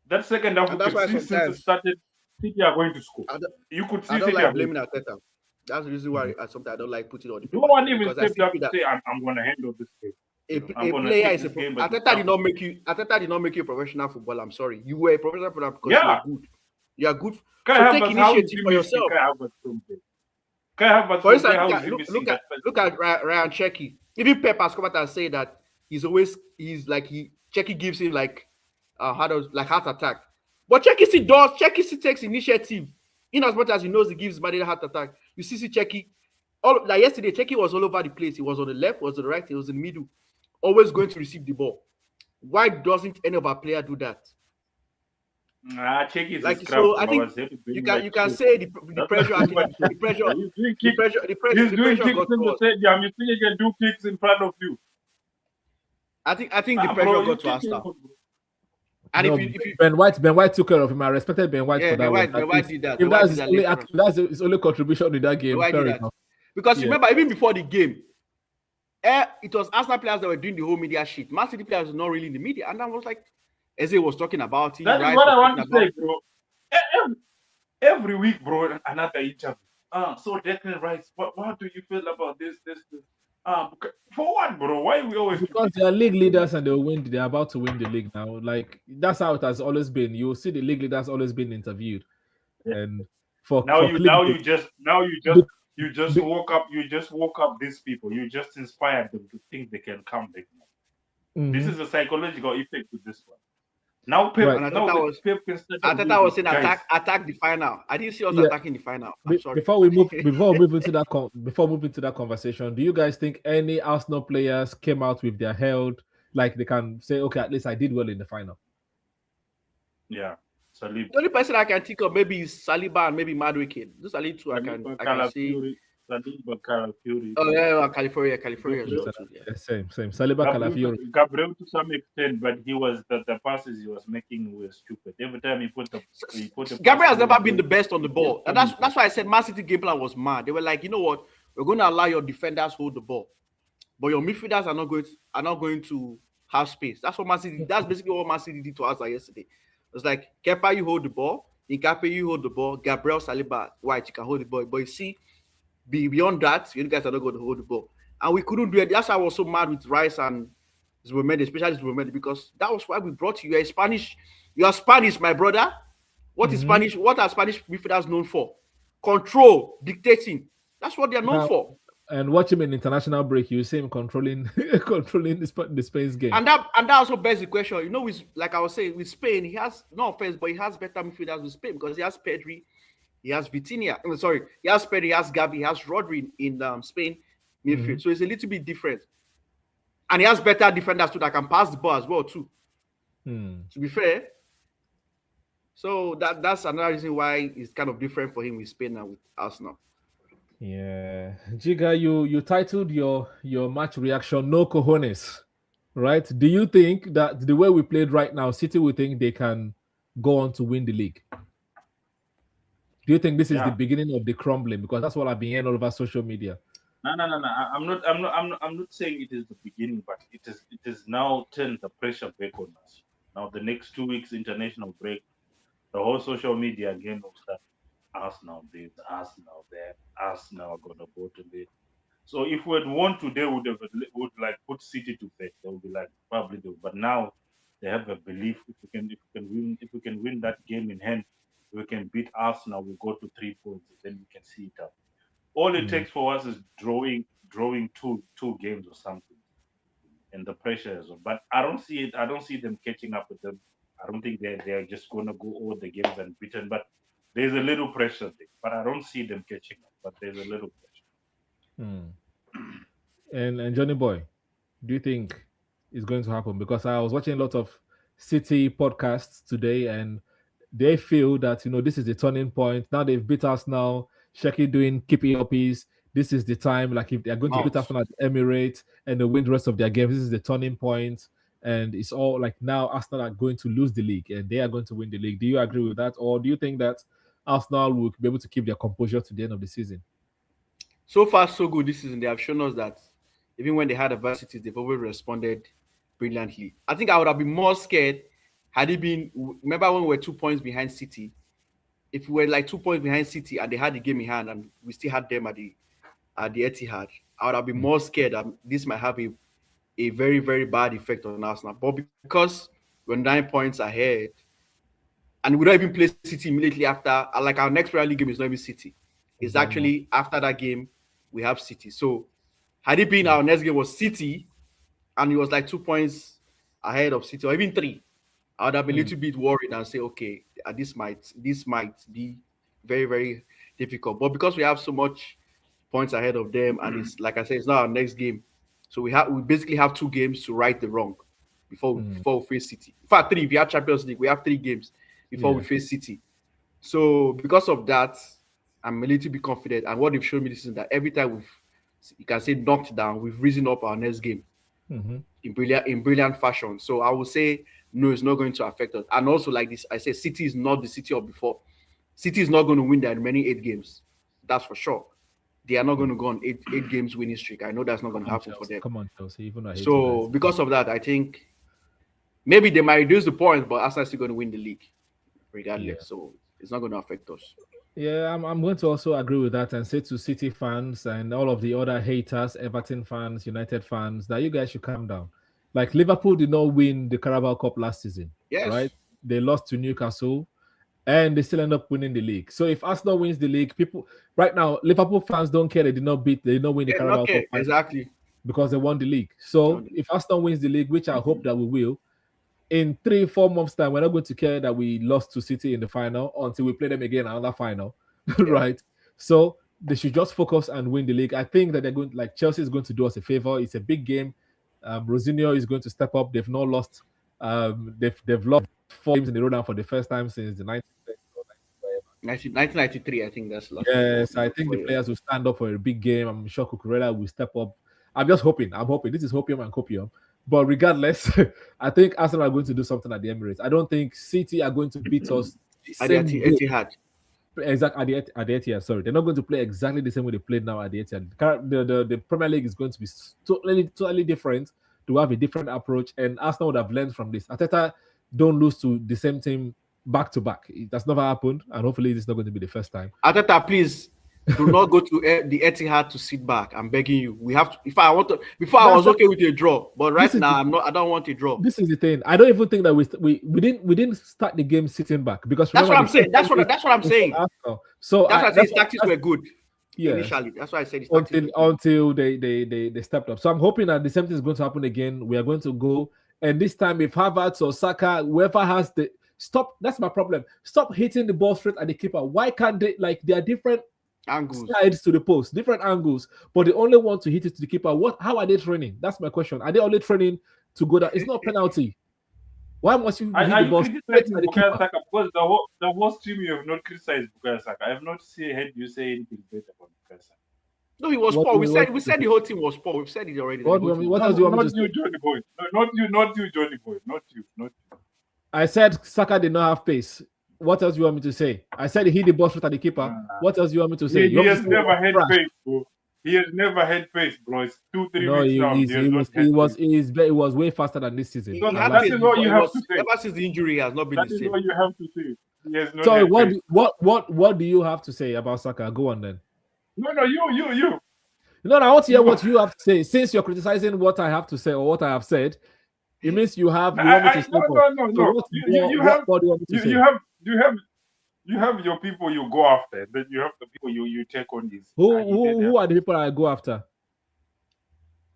Speaker 3: That second half,
Speaker 2: And
Speaker 3: we
Speaker 2: that's
Speaker 3: could
Speaker 2: why
Speaker 3: see since it
Speaker 2: sometimes
Speaker 3: started, City are going to score. You could
Speaker 2: I
Speaker 3: see
Speaker 2: don't
Speaker 3: City are
Speaker 2: like
Speaker 3: going
Speaker 2: blaming
Speaker 3: to score.
Speaker 2: Arteta. That's the reason why sometimes I don't like putting on the
Speaker 3: No
Speaker 2: blame
Speaker 3: one
Speaker 2: Arteta,
Speaker 3: even
Speaker 2: because I
Speaker 3: stepped
Speaker 2: still
Speaker 3: up
Speaker 2: feel
Speaker 3: to
Speaker 2: that
Speaker 3: say, I'm going to handle this game. I'm
Speaker 2: a
Speaker 3: going to
Speaker 2: player
Speaker 3: take
Speaker 2: is
Speaker 3: this
Speaker 2: a
Speaker 3: game. But
Speaker 2: Arteta did not make you a professional footballer. I'm sorry. You were a professional footballer because you
Speaker 3: Yeah.
Speaker 2: were good. You are good.
Speaker 3: Kai
Speaker 2: So take
Speaker 3: Havertz, how is
Speaker 2: initiative
Speaker 3: he
Speaker 2: for
Speaker 3: missing
Speaker 2: yourself.
Speaker 3: Kai Havertz from there? Kai Havertz
Speaker 2: For
Speaker 3: from there,
Speaker 2: instance,
Speaker 3: how is he missing that?
Speaker 2: look at Ryan Checky. Even Pep has come out and say that he's Checky gives him like heart attack. But Checky still takes initiative. In as much as he knows he gives Madrid a heart attack. You see Checky. Like yesterday, Checky was all over the place. He was on the left, was on the right, he was in the middle, always going to receive the ball. Why doesn't any of our player do that?
Speaker 3: Check is
Speaker 2: Like,
Speaker 3: a scrap.
Speaker 2: so I think you can say the pressure
Speaker 3: He's doing kicks
Speaker 2: got
Speaker 3: in
Speaker 2: to
Speaker 3: the
Speaker 2: us.
Speaker 3: stadium. You think he can do kicks in front of you?
Speaker 2: I think the pressure got to us now. And
Speaker 4: no,
Speaker 2: if you
Speaker 4: Ben White took care of him. I respected Ben White for that.
Speaker 2: Ben White did that.
Speaker 4: If that's his only contribution in that game, fair enough.
Speaker 2: Because remember, even before the game, it was Arsenal players that were doing the whole media shit. Man City players were not really in the media, and I was like, Eze was talking about it.
Speaker 3: That is what I want to say, bro. Every week, bro, another interview. So Declan Rice, what do you feel about this? For what, bro? Why we always?
Speaker 4: Because they are league leaders and they're about to win the league now. Like that's how it has always been. You will see the league leaders always been interviewed, and
Speaker 3: you just woke up these people. You just inspired them to think they can come back.
Speaker 4: Mm-hmm.
Speaker 3: This is a psychological effect to this one. Now Pep,
Speaker 4: right.
Speaker 3: Pep can start.
Speaker 2: Arteta was saying attack the final. I didn't see us attacking the final. I'm sorry.
Speaker 4: Before we move into that conversation, do you guys think any Arsenal players came out with their held, like they can say, okay, at least I did well in the final?
Speaker 3: Yeah, Saliba.
Speaker 2: The only person I can think of maybe is Saliba and maybe Madueke. Those are the two I can see.
Speaker 3: Saliba, Calafiori.
Speaker 2: Oh yeah, California as well too. Yeah.
Speaker 4: Same. Saliba, Calafiori.
Speaker 3: Gabriel to some extent, but he was the passes he was making were stupid. Every time he put
Speaker 2: Gabriel has never been the best on the ball. And that's why I said Man City game plan was mad. They were like, you know what, we're going to allow your defenders hold the ball, but your midfielders are not going to have space. That's basically what Man City did to us yesterday. It's like Kepa, you hold the ball, Nkape, you hold the ball, Gabriel, Saliba, White, you can hold the ball, but you see. Beyond that, you guys are not going to hold the ball. And we couldn't do it. That's why I was so mad with Rice and Zubomendi, especially Zubomendi, because that was why we brought you. You are Spanish, my brother. What is Spanish? What are Spanish midfielders known for? Control, dictating. That's what they're known for.
Speaker 4: And watch him in international break, you see him controlling the Spain's game.
Speaker 2: And that also begs the question. You know, like I was saying, with Spain, he has no offense, but he has better midfielders with Spain because he has Pedri. He has Vitinha. He has Pedri, he has Gavi, he has Rodri in Spain midfield. So it's a little bit different. And he has better defenders too that can pass the ball as well too. To be fair. So that's another reason why it's kind of different for him with Spain and with Arsenal.
Speaker 4: Yeah. Jiga, you titled your match reaction "No Cojones," right? Do you think that the way we played right now, City will think they can go on to win the league? Do you think this is the beginning of the crumbling? Because that's what I've been hearing all over social media.
Speaker 3: No. I'm not saying it is the beginning, but it is now turned the pressure back on us. Now the next 2 weeks international break, the whole social media again will start. Arsenal this, Arsenal that, Arsenal are gonna go to bed. So if we had won today, would like put City to bed. They would be like probably do. But now they have a belief if we can win that game in hand. We can beat Arsenal, we go to 3 points, then we can see it up. All it takes for us is drawing two games or something. And the pressure is on. But I don't see it. I don't see them catching up with them. I don't think they're just gonna go all the games and beaten. But there's a little pressure there. But I don't see them catching up. But there's a little pressure.
Speaker 4: And Joni-Boy, do you think it's going to happen? Because I was watching a lot of City podcasts today, and they feel that this is the turning point. Now they've beat Arsenal. Sheki doing keep it up is this is the time. Like if they are going to beat
Speaker 2: Mount.
Speaker 4: Arsenal at the Emirates and they win the rest of their games, this is the turning point. And it's all like now Arsenal are going to lose the league and they are going to win the league. Do you agree with that, or do you think that Arsenal will be able to keep their composure to the end of the season?
Speaker 2: So far, so good this season. They have shown us that even when they had adversities, they've always responded brilliantly. I think I would have been more scared had it been. Remember when we were 2 points behind City? If we were like 2 points behind City and they had the game in hand and we still had them at the Etihad, I would have been more scared that this might have a very, very bad effect on Arsenal. But because we're 9 points ahead and we don't even play City immediately after, like our next Premier League game is not even City. It's actually after that game we have City. So had it been our next game was City and it was like 2 points ahead of City or even 3, I would have been a little bit worried and say, okay, this might be very, very difficult. But because we have so much points ahead of them, and it's like I said, it's not our next game, so we basically have 2 games to right the wrong before we face City. In fact, 3. If we have Champions League, we have 3 games before we face City. So because of that, I'm a little bit confident. And what they've shown me this is that every time you can say knocked down, we've risen up our next game in brilliant fashion. So I would say no, it's not going to affect us. And also, like this, I say City is not the City of before. City is not going to win their remaining 8 games. That's for sure. They are not going to go on 8 games winning streak. I know that's not going to happen for them.
Speaker 4: Come on, Chelsea. Even
Speaker 2: so because of that, I think maybe they might reduce the points, but Arsenal is still going to win the league regardless. Yeah. So it's not going to affect us.
Speaker 4: Yeah, I'm going to also agree with that and say to City fans and all of the other haters, Everton fans, United fans, that you guys should calm down. Like Liverpool did not win the Carabao Cup last season, right? They lost to Newcastle, and they still end up winning the league. So if Arsenal wins the league, people right now, Liverpool fans don't care. They did not win the Carabao Cup
Speaker 2: exactly
Speaker 4: because they won the league. So if Arsenal wins the league, which I hope that we will, in 3-4 months' time, we're not going to care that we lost to City in the final until we play them again another final, right? So they should just focus and win the league. I think that they're going, like Chelsea is going to do us a favor. It's a big game. Rosinho is going to step up. They've not lost. They've lost 4 games in a row now for the first time since the
Speaker 2: 1993. I think that's last.
Speaker 4: Yes, I think the players will stand up for a big game. I'm sure Cucurella will step up. I'm just hoping. This is hopium and copium. But regardless, I think Arsenal are going to do something at the Emirates. I don't think City are going to beat us
Speaker 2: at the Etihad.
Speaker 4: Exactly at the Etihad. Sorry, they're not going to play exactly the same way they played now at the Etihad. The Premier League is going to be totally different. To have a different approach, and Arsenal would have learned from this. Arteta don't lose to the same team back to back. That's never happened, and hopefully this is not going to be the first time.
Speaker 2: Arteta, please do not go to the Etihad to sit back. I'm begging you. We have to. If I want to, before I was okay with a draw, but right now I'm not. I don't want a draw.
Speaker 4: This is the thing. I don't even think that we didn't start the game sitting back because
Speaker 2: that's what I'm saying. That's what I'm saying.
Speaker 4: So
Speaker 2: that's why his tactics were good. Yeah, initially, that's why I said
Speaker 4: until they stepped up. So I'm hoping that the same thing is going to happen again. We are going to go, and this time if Havertz or Saka, whoever has the stop, that's my problem. Stop hitting the ball straight at the keeper. Why can't they? Like there are different
Speaker 2: angles,
Speaker 4: sides to the post, different angles, but they only want to hit it to the keeper. How are they training? That's my question. Are they only training to go down? It's not a penalty. Why must you hit the ball straight at the keeper?
Speaker 3: Saka? Because the whole stream you have not criticized Bukayo Saka. I have not heard you say anything bad about Bukayo Saka.
Speaker 2: No, he was poor. We said the whole team was poor. We've said it already.
Speaker 4: What else do you want me to say?
Speaker 3: Joni-Boy. Not you, Joni-Boy. Not you.
Speaker 4: I said Saka did not have pace. What else do you want me to say? I said he hit the ball straight at the keeper. What else do you want me to say?
Speaker 3: He has never had pace, bro. He has never had pace, bro. It's 2-3 weeks now.
Speaker 4: He was way faster than this season.
Speaker 3: That is what you have to say.
Speaker 2: Ever since the injury, he has not been the same.
Speaker 3: That is what you have to say. He has not.
Speaker 4: Sorry, what do you have to say about Saka? Go on then.
Speaker 3: No, you.
Speaker 4: No, I want to hear what you have to say. Since you're criticizing what I have to say or what I have said, it means you want me to step up.
Speaker 3: No.
Speaker 4: What do you want me to say?
Speaker 3: You have your people you go after, then you have the people you take on this.
Speaker 4: Who are the people I go after?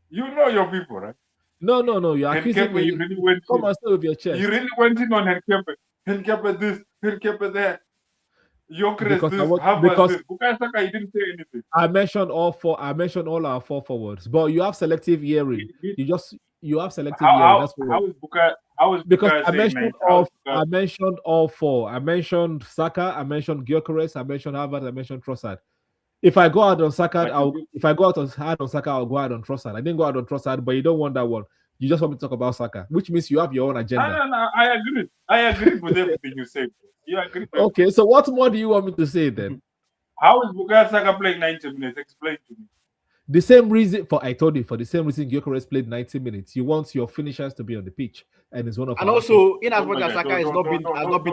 Speaker 3: You know your people, right?
Speaker 4: No. You're accusing me. Come and stay with your chest.
Speaker 3: You really went in on Kepa this, Kepa that. Yokres this, Havertz this. Bukayo Saka, you didn't say anything.
Speaker 4: I mentioned all our 4 forwards, but you have selective hearing. You have selective hearing.
Speaker 3: How How is
Speaker 4: because
Speaker 3: Bukayo saying 90?
Speaker 4: I mentioned all four. I mentioned Saka, I mentioned Gyökeres, I mentioned Havertz, I mentioned Trossard. If I go out on Saka, if I go out on Saka, I'll go out on Trossard. I didn't go out on Trossard, but you don't want that one. You just want me to talk about Saka, which means you have your own agenda.
Speaker 3: No, I agree. I agree with everything you said. You agree.
Speaker 4: Okay, so what more do you want me to say then?
Speaker 3: How is Bukayo Saka playing 90 minutes? Explain to me.
Speaker 4: The same reason I told you, for the same reason Gyökeres played 90 minutes. You want your finishers to be on the pitch, and it's one of.
Speaker 2: And also, in as much as Saka has not been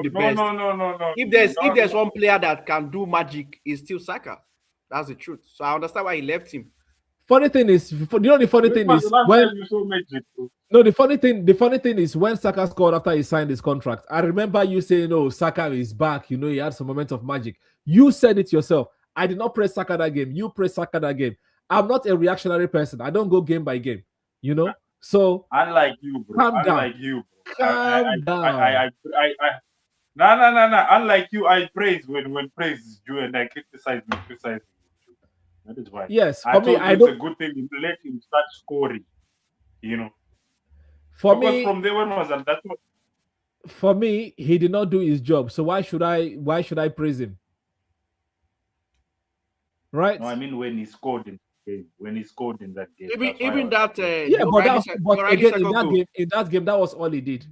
Speaker 2: the best.
Speaker 3: No.
Speaker 2: If there's one player that can do magic, it's still Saka. That's the truth. So I understand why he left him.
Speaker 4: Funny thing is, the funny thing is when the funny thing is when Saka scored after he signed his contract. I remember you saying, "Oh, Saka is back." You know, he had some moment of magic. You said it yourself. I did not praise Saka that game. You praised Saka that game. I'm not a reactionary person. I don't go game by game. You know, so
Speaker 3: unlike you, bro.
Speaker 4: Calm down.
Speaker 3: Calm down. No. Unlike you, I praise when praise is due, and I criticize when criticize. That is why.
Speaker 4: Yes,
Speaker 3: for me, it's a good thing. Let him start scoring. You know. From day one was that.
Speaker 4: For me, he did not do his job. So why should I praise him? Right?
Speaker 3: No, I mean when he scored in the game. When he scored in that game.
Speaker 2: Even that.
Speaker 4: But again, in that game, that was all he did.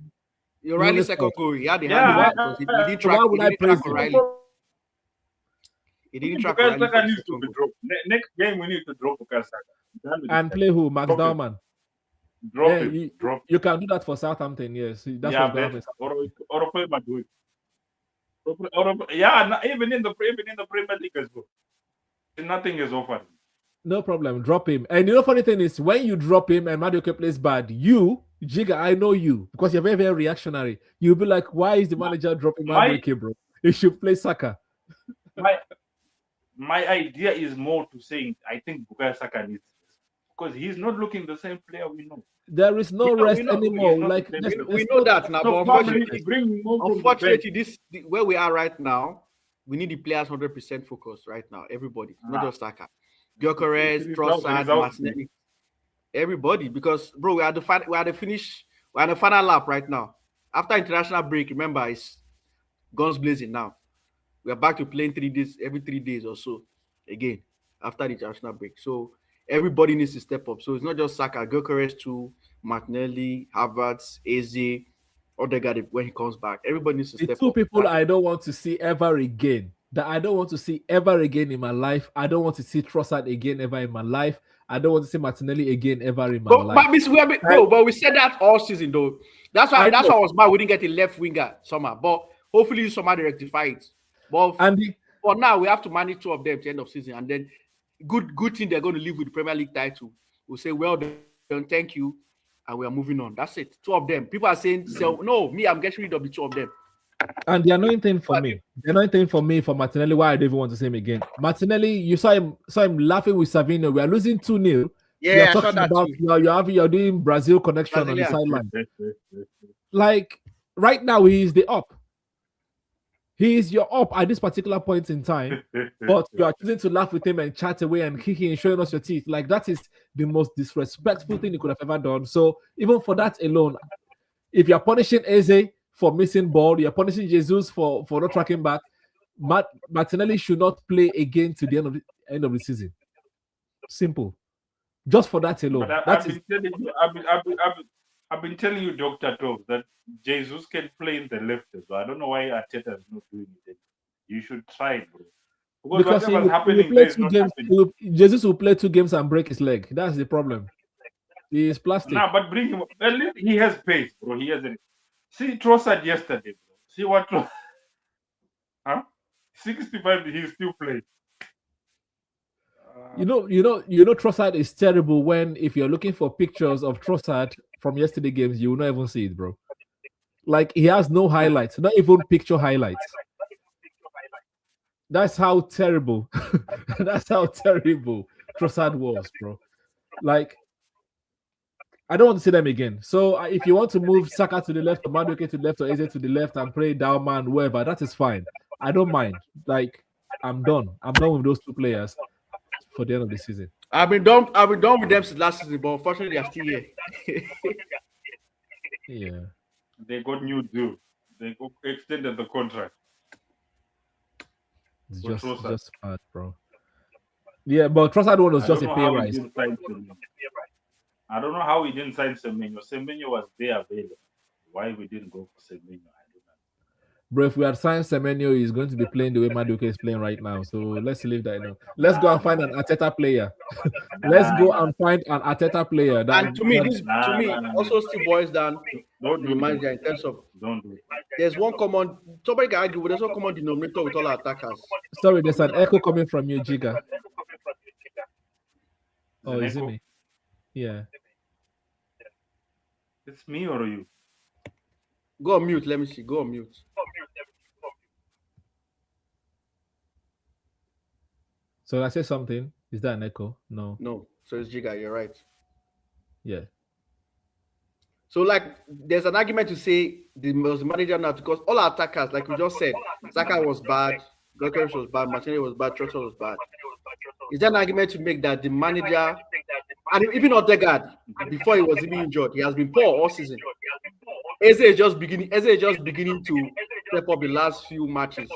Speaker 2: Your Riley's second goal, he had the hand. He didn't track.
Speaker 4: Why would I praise him?
Speaker 2: He didn't track.
Speaker 3: Saka needs to be dropped. Next game, we need to drop Bukayo Saka.
Speaker 4: And play who? Max Dowman.
Speaker 3: Drop him.
Speaker 4: You can do that for Southampton, yes. That's what happens.
Speaker 3: Or play Madrid. Yeah, even in the Premier League as well. Nothing is offered.
Speaker 4: No problem. Drop him. And you know, funny thing is, when you drop him and Madueke plays bad, you, Jiga, I know you because you're very, very reactionary. You'll be like, why is the manager dropping Madueke, bro? He should play Saka.
Speaker 3: My idea is more to saying I think Bukayo Saka needs this because he's not looking the same player we know.
Speaker 4: There is no rest anymore. Like
Speaker 2: we know that now, but unfortunately, this where we are right now, we need the players 100% focused right now. Everybody, not just Saka, Gyökeres, Trossard, Martinelli, everybody. Because bro, we are the final lap right now. After international break, remember it's guns blazing now. We are back to playing every 3 days or so again after the international break. So everybody needs to step up. So it's not just Saka, Gyökeres too, Martinelli, Havertz, Eze, Odegaard when he comes back. Everybody needs to step up.
Speaker 4: The two people I don't want to see ever again. That I don't want to see ever again in my life. I don't want to see Trossard again ever in my life. I don't want to see Martinelli again ever in my life.
Speaker 2: But we said that all season though. That's why I was mad we didn't get a left winger summer. But hopefully somebody rectify it. But for now, we have to manage two of them to the end of season, and then good thing they're going to leave with the Premier League title. We'll say, well done, thank you, and we are moving on. That's it. Two of them. People are saying, so no, me, I'm getting rid of the two of them.
Speaker 4: And the annoying thing for me, for Martinelli, why I don't even want to say him again. Martinelli, you saw him laughing with Savino. We are losing 2-0.
Speaker 2: Yeah, I saw that too.
Speaker 4: You're doing Brazil connection on the sideline. Like right now, he is the up. He is your up at this particular point in time, but you are choosing to laugh with him and chat away and kicking and showing us your teeth. Like that is the most disrespectful thing you could have ever done. So even for that alone, if you're punishing Eze for missing ball, you're punishing Jesus for not tracking back, Martinelli should not play again to the end of the season. Simple. Just for that alone.
Speaker 3: I've been telling you, Dr. Toves, that Jesus can play in the left as well. I don't know why Arteta is not doing it. You should try it, bro.
Speaker 4: Because Jesus will play 2 games and break his leg. That's the problem. He is plastic.
Speaker 3: Nah, but bring him. He has pace, bro. He has it. See Trossard yesterday, bro. See what? Huh? 65. He still playing.
Speaker 4: You know, Trossard is terrible when if you're looking for pictures of Trossard from yesterday games, you will not even see it, bro. Like he has no highlights, not even picture highlights. That's how terrible. That's how terrible Trossard was, bro. Like I don't want to see them again. So if you want to move Saka to the left, or Madueke to the left, or Eze to the left, and play Dowman, whoever, that is fine. I don't mind. Like I'm done. I'm done with those 2 players for the end of the season.
Speaker 2: I've been done with them since last season, but unfortunately, they're still here.
Speaker 4: Yeah.
Speaker 3: They got new deal. They extended the contract.
Speaker 4: It's
Speaker 3: For Trossard.
Speaker 4: just bad, bro. Yeah, but Trossard one was
Speaker 3: I
Speaker 4: just
Speaker 3: don't
Speaker 4: a
Speaker 3: know
Speaker 4: pay
Speaker 3: how he
Speaker 4: rise.
Speaker 3: didn't sign Semenyo. I don't know how he didn't sign Semenyo. Semenyo was there available. Why we didn't go for Semenyo, I don't know.
Speaker 4: Bro, if we had signed Semenyo, he's going to be playing the way Madueke is playing right now. So let's leave that. Let's go and find an Arteta player. Let's go and find an Arteta player.
Speaker 2: And to me, also still boils down
Speaker 3: Don't
Speaker 2: to
Speaker 3: do
Speaker 2: the manager
Speaker 3: it.
Speaker 2: in terms of
Speaker 3: Don't do it.
Speaker 2: there's one common. Somebody can argue, but there's one common denominator with all our attackers.
Speaker 4: Sorry, there's an echo coming from you, Giga. Oh, is it
Speaker 3: echo?
Speaker 4: me? Yeah.
Speaker 3: It's me or you?
Speaker 2: Go on mute. Let me see. Go on mute.
Speaker 4: So I say something. Is that an echo? No.
Speaker 2: No. So it's Giga. You're right.
Speaker 4: Yeah.
Speaker 2: So like, there's an argument to say the manager now because all our attackers, like we just said, Saka was bad, Gokeres was bad, Martinelli was bad, Trossard was bad. Is there an argument to make that the manager, and even Odegaard, before he was even injured, he has been poor all season. Eze is just beginning to step up the last few matches.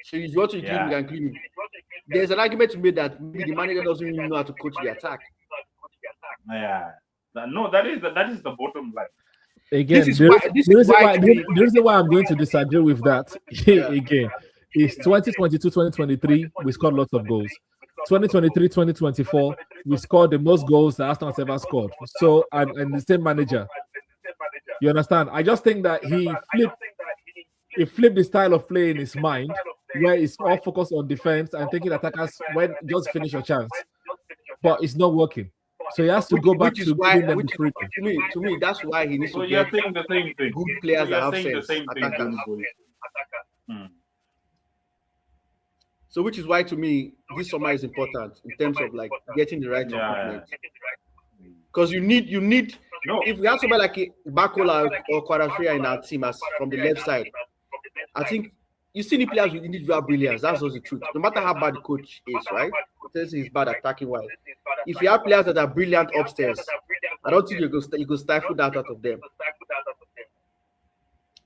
Speaker 2: So if you want to include him, you can include him. There's an argument to make that maybe the manager doesn't even know how to coach the attack.
Speaker 3: Yeah. No, that is the bottom line.
Speaker 4: Again, the reason why I'm going to disagree with that again is 2022-2023 we scored lots of goals. 2023-2024 we scored the most goals that Arsenal has ever scored. So and the same manager. You understand? I just think that he flipped the style of play in his mind, where it's all focused on defense and taking attackers when just finish your chance, but it's not working. So he has to go back to giving them the freedom.
Speaker 2: To me, that's why he needs
Speaker 3: So
Speaker 2: to
Speaker 3: you're
Speaker 2: get
Speaker 3: saying the same thing.
Speaker 2: good players that have
Speaker 3: saying the
Speaker 2: sense.
Speaker 3: same thing,
Speaker 2: Attackers. So which is why to me this summer is important in terms of like getting the right recruitment. Because you need if we have somebody like Bakola or Kwadratskhelia in our team as from the left side, I think you see the players with individual brilliance. That's just the truth. No matter how bad the coach is, right? Says he's bad attacking wise. If you have players that are brilliant upstairs, I don't think you could stifle that out of them.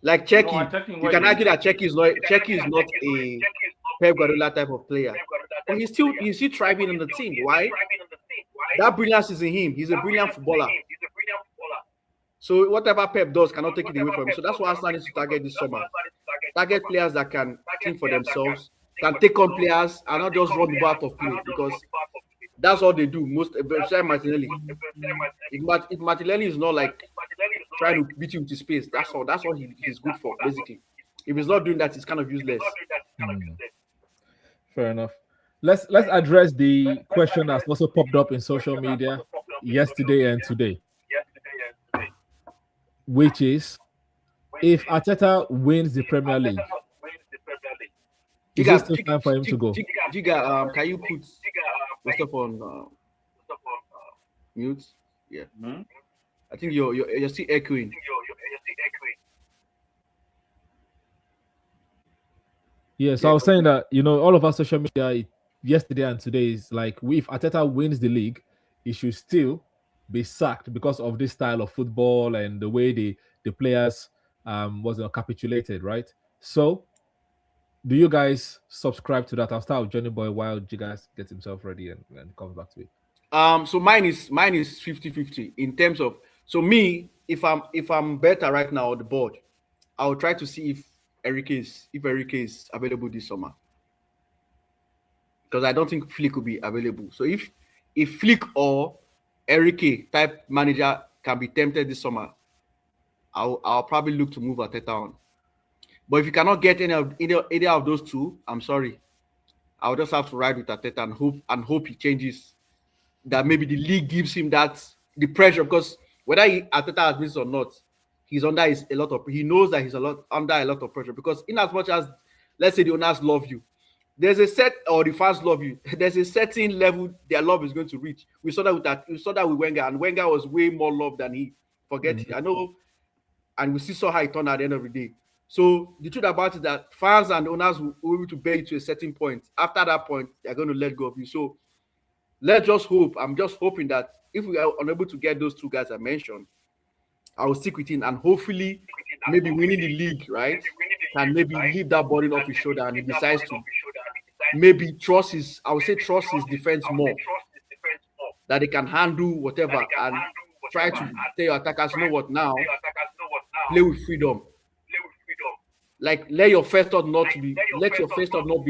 Speaker 2: Like Cheki, you can argue that Cheki is not a Pep Guardiola type of player, but he's still thriving on the team. Why? That brilliance is in him. He's a brilliant footballer. So whatever Pep does cannot take it away from him. So that's why Arsenal needs to target this summer. Target players that can think for themselves, can take on players and not just run the ball out of play, because that's all they do. Most, especially Martinelli. If Martinelli is not like trying to beat you into space, that's all he's good for, basically. If he's not doing that, it's kind of useless.
Speaker 4: Fair enough. Let's address the question that's also popped up in social media yesterday and today, which is, if Arteta wins the Premier League, is it still time for him to go?
Speaker 2: Giga, can you put your stuff on mute? Yeah. I think you're still echoing.
Speaker 4: Yeah, so I was saying that, all of our social media yesterday and today is like, if Arteta wins the league, he should still be sacked because of this style of football and the way the players wasn't capitulated, right? So do you guys subscribe to that? I'll start with Joni-Boy while Gigas gets himself ready and comes back to it.
Speaker 2: So mine is 50-50 in terms of, so me, if I'm better right now on the board, I'll try to see if Enrique is available this summer, because I don't think Flick will be available. So if Flick or Enrique type manager can be tempted this summer, I'll probably look to move Arteta on. But if you cannot get any of those two, I'm sorry, I'll just have to ride with Arteta and hope he changes. That maybe the league gives him the pressure, because whether Arteta admits or not, he's under he knows that he's under a lot of pressure, because in as much as, let's say, the owners love you, there's the fans love you, there's a certain level their love is going to reach. We saw that with Wenger, and Wenger was way more loved than he. I know, and we saw how it turned at the end of the day. So the truth about it is that fans and owners will be able to bear you to a certain point. After that point, they're going to let go of you. So let's just hope. I'm just hoping that if we are unable to get those two guys I mentioned, I will stick with him, and hopefully, maybe winning the league, right? And maybe leave that burden off his shoulder, and he decides to maybe trust his defense more, that they can handle whatever and try to tell your attackers, you know what, now play with freedom. Like let your first thought not be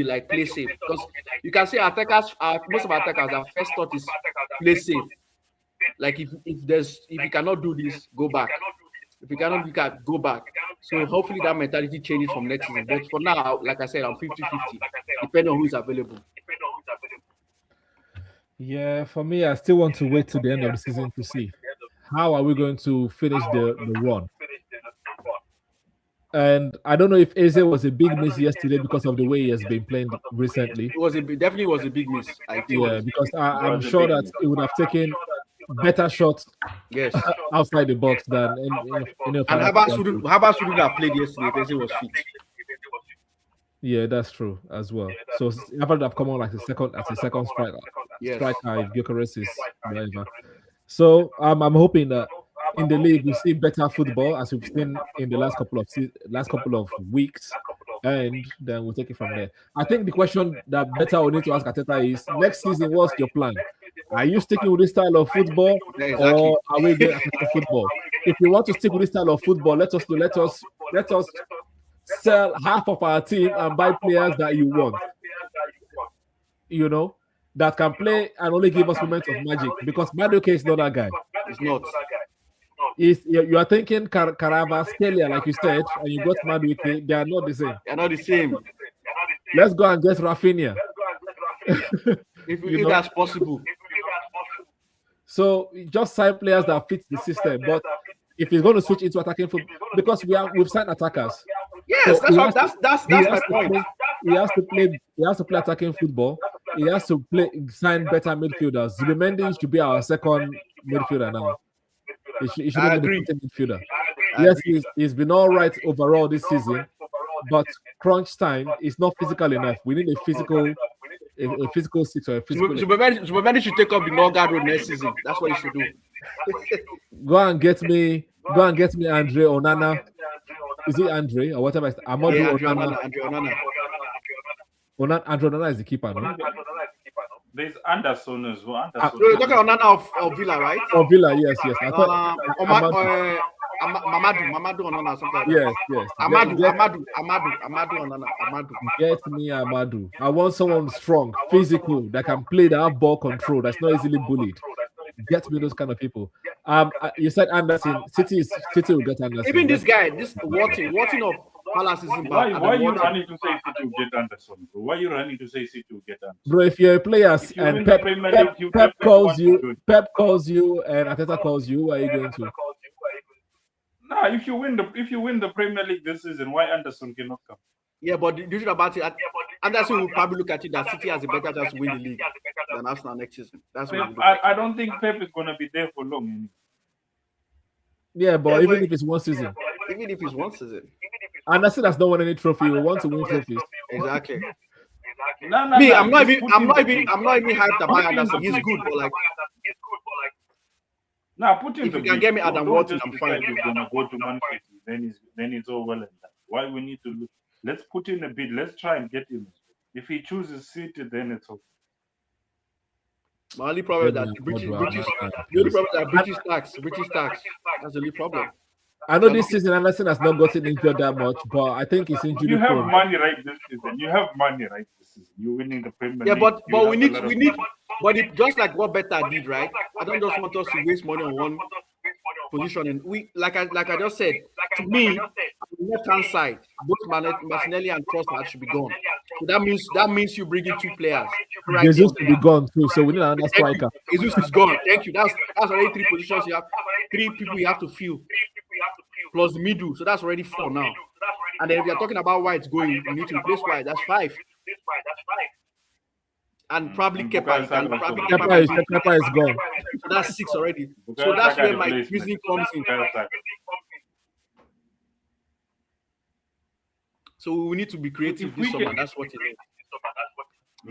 Speaker 2: like play safe, because you can say attackers most of our attackers, our first thought is play safe. Like if you cannot do this, go back. If you cannot do that, go back. So hopefully that mentality changes from next season. But for now, like I said, I'm 50-50, depending on who is available.
Speaker 4: Yeah, for me, I still want to wait till the end of the season to see how are we going to finish the run. And I don't know if Eze was a big miss yesterday because of the way he has been playing recently.
Speaker 2: It definitely was a big miss.
Speaker 4: Yeah, because I'm sure that he would have taken better shots outside the box than in
Speaker 2: and Habas wouldn't have played yesterday if Eze was fit.
Speaker 4: Yeah, that's true as well. So Havertz would have come on like a second striker if Gyökeres is whatever. So I'm hoping that in the league we see better football as we've seen in the last couple of weeks, and then we'll take it from there. I think the question that better we need to ask Arteta is, next season, what's your plan? Are you sticking with this style of football, or are we getting football? If you want to stick with this style of football, let us sell half of our team and buy players that you want. You know, that can play and only give us moments of magic, because Madueke is not that guy.
Speaker 2: It's not.
Speaker 4: You are thinking Carabao, like you said, and you got Madueke. They are not the same.
Speaker 2: They're not the same.
Speaker 4: Let's go and get Rafinha.
Speaker 2: if that's possible.
Speaker 4: So just sign players that fit the system. But if he's going to switch into attacking football, because we've signed attackers.
Speaker 2: Yes, so that's my point.
Speaker 4: He has to play attacking football. He has to sign better midfielders. Zubimendi should be our second midfielder now. He should be the midfielder. Yes, he's been all right overall this season, but crunch time is not physical enough. We need a physical six or a physical.
Speaker 2: Zubimendi should take up the Norgard road next season. That's what he should do.
Speaker 4: Go and get me Andre Onana. Is it Andre or whatever?
Speaker 2: Andre
Speaker 4: Onana. Andre Onana is the keeper, no?
Speaker 3: There's Anderson as well.
Speaker 2: So you're talking Onana of Villa, right?
Speaker 4: Of Villa, yes. I thought
Speaker 2: Mamadou Onana, something like that.
Speaker 4: Yes.
Speaker 2: Amadou Onana.
Speaker 4: Get me Amadou. I want someone strong, physical, that can play, that have ball control, that's not easily bullied. Get me those kind of people. You said Anderson. City will get Anderson.
Speaker 2: Even this guy, this Watting of Palace is in bad.
Speaker 3: Why are you running to say City will get Anderson, bro? Why are you running to say City will get Anderson?
Speaker 4: Bro, if you're a player and Pep calls you and Arteta calls you, who are you going to?
Speaker 3: Nah, if you win the Premier League this season, why Anderson cannot come?
Speaker 2: Yeah, but the truth about it, Anderson will probably look at it that City has a better chance to win the league than Arsenal next season. That's what
Speaker 3: I don't think Pep is going to be there for long. Anyway.
Speaker 4: Yeah, but even if it's one season. Anderson has not won any trophy. We want to win trophies.
Speaker 2: Exactly.
Speaker 3: Me,
Speaker 2: I'm not even hyped about Anderson. He's good, but like.
Speaker 3: Now, put him.
Speaker 2: If you can get me Adam Watson, I'm fine.
Speaker 3: He's gonna go to Man City. Then it's all well and done. Why we need to look? Let's put in a bid. Let's try and get him. If he chooses City, then it's okay.
Speaker 2: My only problem is that British tax. That's the only problem.
Speaker 4: I know this season Anderson has not gotten injured that much, but I think he's injured.
Speaker 3: You have money right this season. You're winning the Premier League.
Speaker 2: Yeah, but we need. But just like what Beta did, right? I don't just want us to waste money on one position. And we, like I just said, to me, on the left-hand side, both Martinelli and Trossard should be gone. So that means you bring in two players.
Speaker 4: Right, Jesus will be gone too, so we need another striker.
Speaker 2: Jesus is gone. Thank you. That's already three positions. You have three people you have to fill, plus the middle. So that's already four now. And then if you're talking about why it's going, you need to replace White. That's five. And probably Kepa
Speaker 4: is gone.
Speaker 2: So that's six already. So that's where my reasoning comes in. So we need to be creative this summer. That's what it is.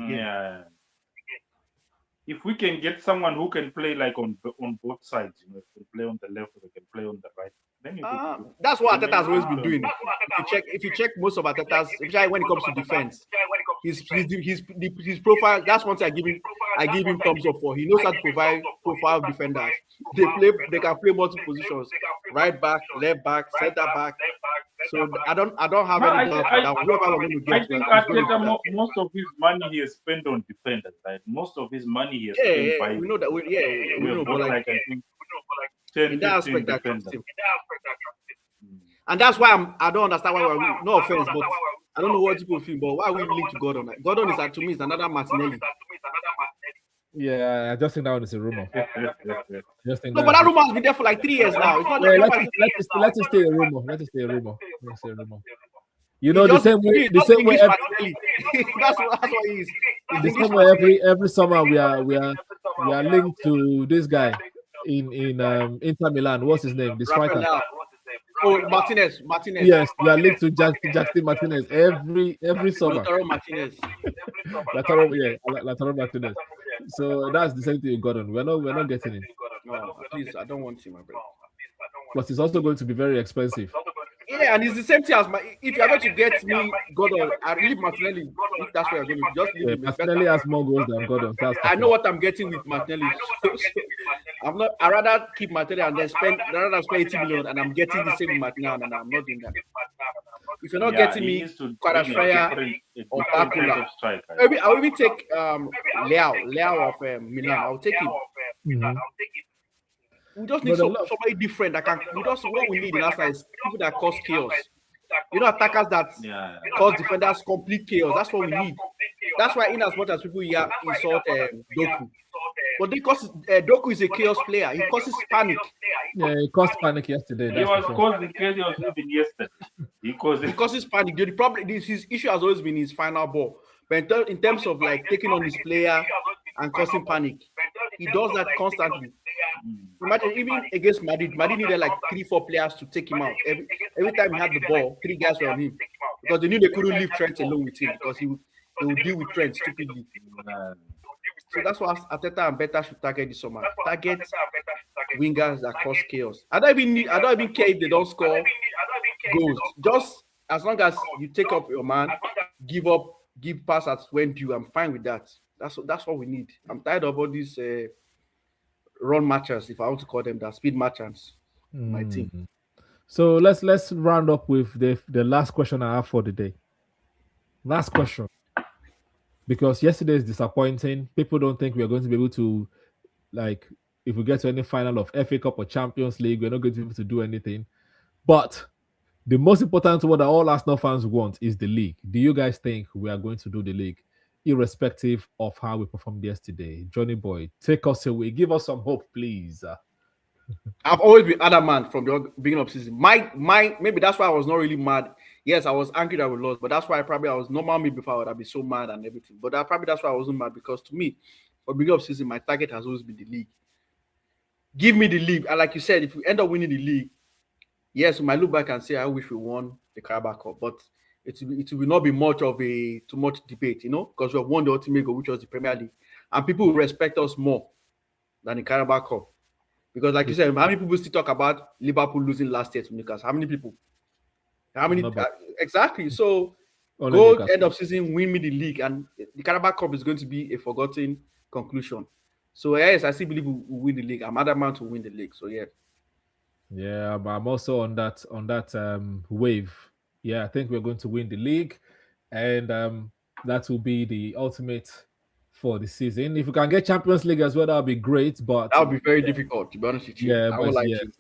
Speaker 3: Yeah. if we can get someone who can play like on both sides, you know, if they play on the left or they can play on the right, then
Speaker 2: that's what Arteta has always been doing. If you check most of Arteta's, especially when it comes to defense, his profile. That's one thing I give him thumbs up for. He knows how to provide profile defenders. They can play multiple positions, right back, left back, center back. So I don't have any doubt that whoever we're going to get.
Speaker 3: I think Arteta, most of his money he has spent on defenders. Right? Most of his money he has spent by.
Speaker 2: We know that. We know, but like I think
Speaker 3: 10,
Speaker 2: in that aspect,
Speaker 3: defenders.
Speaker 2: And that's why I don't understand why we're no offense, but I don't know what people feel. But why are we linked to Gordon? Gordon is to me is another Martinelli.
Speaker 4: Yeah, I just think that one is a rumor.
Speaker 2: No, but that rumor has been there for like 3 years now. It's not
Speaker 4: let it stay a rumor. Let it stay a rumor. You know, the same way.
Speaker 2: That's what he is.
Speaker 4: The same way every summer we are linked to this guy in Inter Milan. What's his name? The striker.
Speaker 2: Oh, Martinez.
Speaker 4: Yes, we are linked to Jackson Martinez every summer.
Speaker 2: Lautaro Martinez.
Speaker 4: Lautaro Martinez. So that's the same thing you got on. We're not getting it.
Speaker 2: No, please, I don't want him, my brother.
Speaker 4: But it's also going to be very expensive.
Speaker 2: Yeah, and it's the same thing as if you're going to get me Gordon, I leave Martinelli. If that's what you're going to just leave him.
Speaker 4: Martinelli has more goals than Gordon.
Speaker 2: I know what I'm getting with Martinelli. I'd rather keep Martinelli and then spend 80 million, and I'm getting the same with Martinelli, and I'm not doing that. If you're not getting me Raya or Bakula, I will even take Leao of Milan. I'll take him.
Speaker 4: Mm-hmm.
Speaker 2: We just need somebody different that can. What we need in Arsenal is people that cause chaos. You know, attackers that cause defenders complete chaos. That's what we need. That's why, in as much as people insult Doku, but because Doku is a chaos player, he causes panic.
Speaker 4: Yeah, he caused panic yesterday.
Speaker 3: He was causing chaos even yesterday. He
Speaker 2: causes panic. The problem, his issue has always been his final ball. But in terms of like taking on his player and causing panic, he does that constantly. Imagine even against Madrid needed like 3-4 players to take him out. Every time he had the ball, 3 guys were on him because they knew they couldn't leave Trent alone with him because they would deal with Trent stupidly. So that's why Arteta and Beta should target this summer. Target wingers that cause chaos. I don't even care if they don't score goals. Just as long as you take up your man, give pass at when due. I'm fine with that. That's what we need. I'm tired of all these run matches, if I want to call them that, speed matches. My team.
Speaker 4: So let's round up with the last question I have for the day. Last question. Because yesterday is disappointing. People don't think we are going to be able to, like, if we get to any final of FA Cup or Champions League, we're not going to be able to do anything. But the most important one that all Arsenal fans want is the league. Do you guys think we are going to do the league, irrespective of how we performed yesterday? Joni-Boy, take us away. Give us some hope, please.
Speaker 2: I've always been adamant from the beginning of the season. Maybe that's why I was not really mad. Yes, I was angry that we lost, but that's why I was normal me before I would have been so mad and everything. But that's why I wasn't mad, because to me, for the beginning of the season, my target has always been the league. Give me the league. And like you said, if we end up winning the league, yes, we might look back and say, I wish we won the Carabao Cup, but it will not be much of too much debate, because we have won the ultimate goal, which was the Premier League, and people will respect us more than the Carabao Cup. Because, like you said, how many people still talk about Liverpool losing last year to Newcastle? How many people? Exactly. So, go end of season, win me the league, and the Carabao Cup is going to be a forgotten conclusion. So, yes, I still believe we'll win the league. I'm adamant to win the league. So, yeah.
Speaker 4: Yeah, but I'm also on that wave. Yeah, I think we're going to win the league, and that will be the ultimate for the season. If we can get Champions League as well, that would be great. But
Speaker 2: that would be very difficult, to be honest with you.
Speaker 4: Yeah,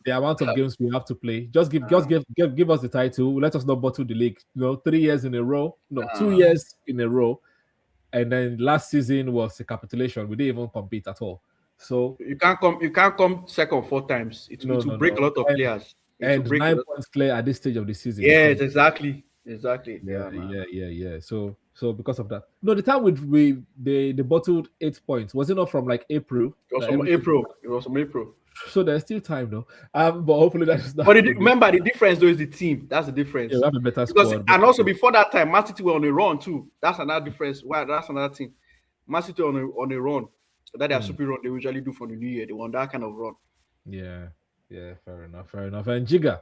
Speaker 4: the amount of games we have to play. Just give us the title. Let us not bottle the league. 3 years in a row. No, 2 years in a row. And then last season was a capitulation. We didn't even compete at all. So
Speaker 2: you can't come second 4 times. It will break a lot of players.
Speaker 4: And 9 points clear at this stage of the season.
Speaker 2: Yes, exactly.
Speaker 4: Yeah. So because of that, the time they bottled 8 points, was it not from like April?
Speaker 2: It was from April.
Speaker 4: So there's still time though. But hopefully that's not.
Speaker 2: But remember, the difference though is the team. That's the difference.
Speaker 4: Yeah, we have a better squad.
Speaker 2: And also before that time, Man City were on a run too. That's another difference. Why? That's another thing. Man City on a run. That their super run they usually do for the New Year. They want that kind of run.
Speaker 4: Yeah, fair enough, fair enough. And Jiga,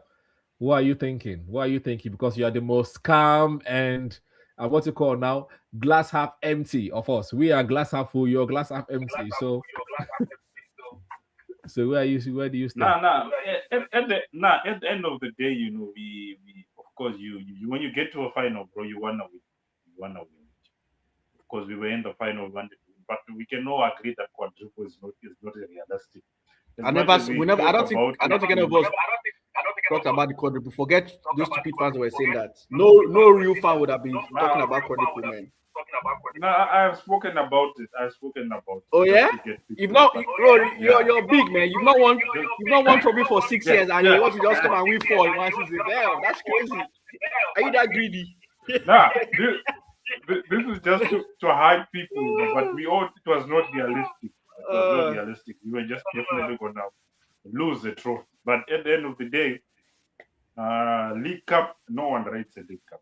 Speaker 4: what are you thinking? What are you thinking? Because you are the most calm and what you call now glass half empty of us. We are glass half full. You're glass half empty. So, so where do you stand?
Speaker 3: At the end of the day, you know, we of course you when you get to a final, bro, you wanna win. You wanna win. Of course, we were in the final, we wanted to win, but we can all agree that quadruple is not realistic.
Speaker 2: I don't think any of us talked about the quadruple. Forget those stupid fans that were saying that. No real fan would have been talking about quadruple, man.
Speaker 3: No, I've spoken about it.
Speaker 2: Oh yeah? You've not, bro. You're big, man. You've not won trophy for 6 years, and you want to just come and win 4 in one season. Damn, that's crazy. Are you that greedy?
Speaker 3: Nah, this is just to hype people, you know, but it was not realistic. It was not realistic. We were just definitely gonna lose the trophy. But at the end of the day, League Cup, no one rates a League Cup.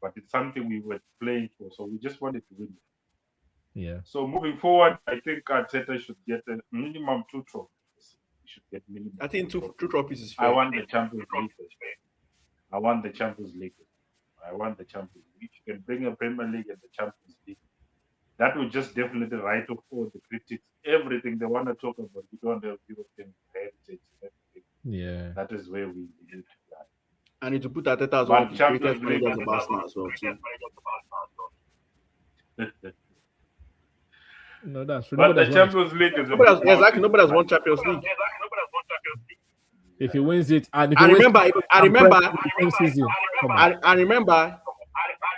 Speaker 3: But it's something we were playing for, so we just wanted to win it.
Speaker 4: Yeah.
Speaker 3: So moving forward, I think Arteta should get a minimum 2 trophies. He should get minimum.
Speaker 2: I think two trophies is fair.
Speaker 3: I want the Champions League. I want the Champions League. If you can bring a Premier League and the Champions League, that would just definitely write off all the critics, everything they want to talk about. We don't have European heritage, everything.
Speaker 4: Yeah.
Speaker 3: That is where we need to.
Speaker 2: I need to put Arteta as one of the greatest managers of Arsenal as well, too.
Speaker 4: No, that's true.
Speaker 3: But the Champions League is
Speaker 2: nobody has won Champions League.
Speaker 4: If he wins it, and if
Speaker 2: I
Speaker 4: he
Speaker 2: remember,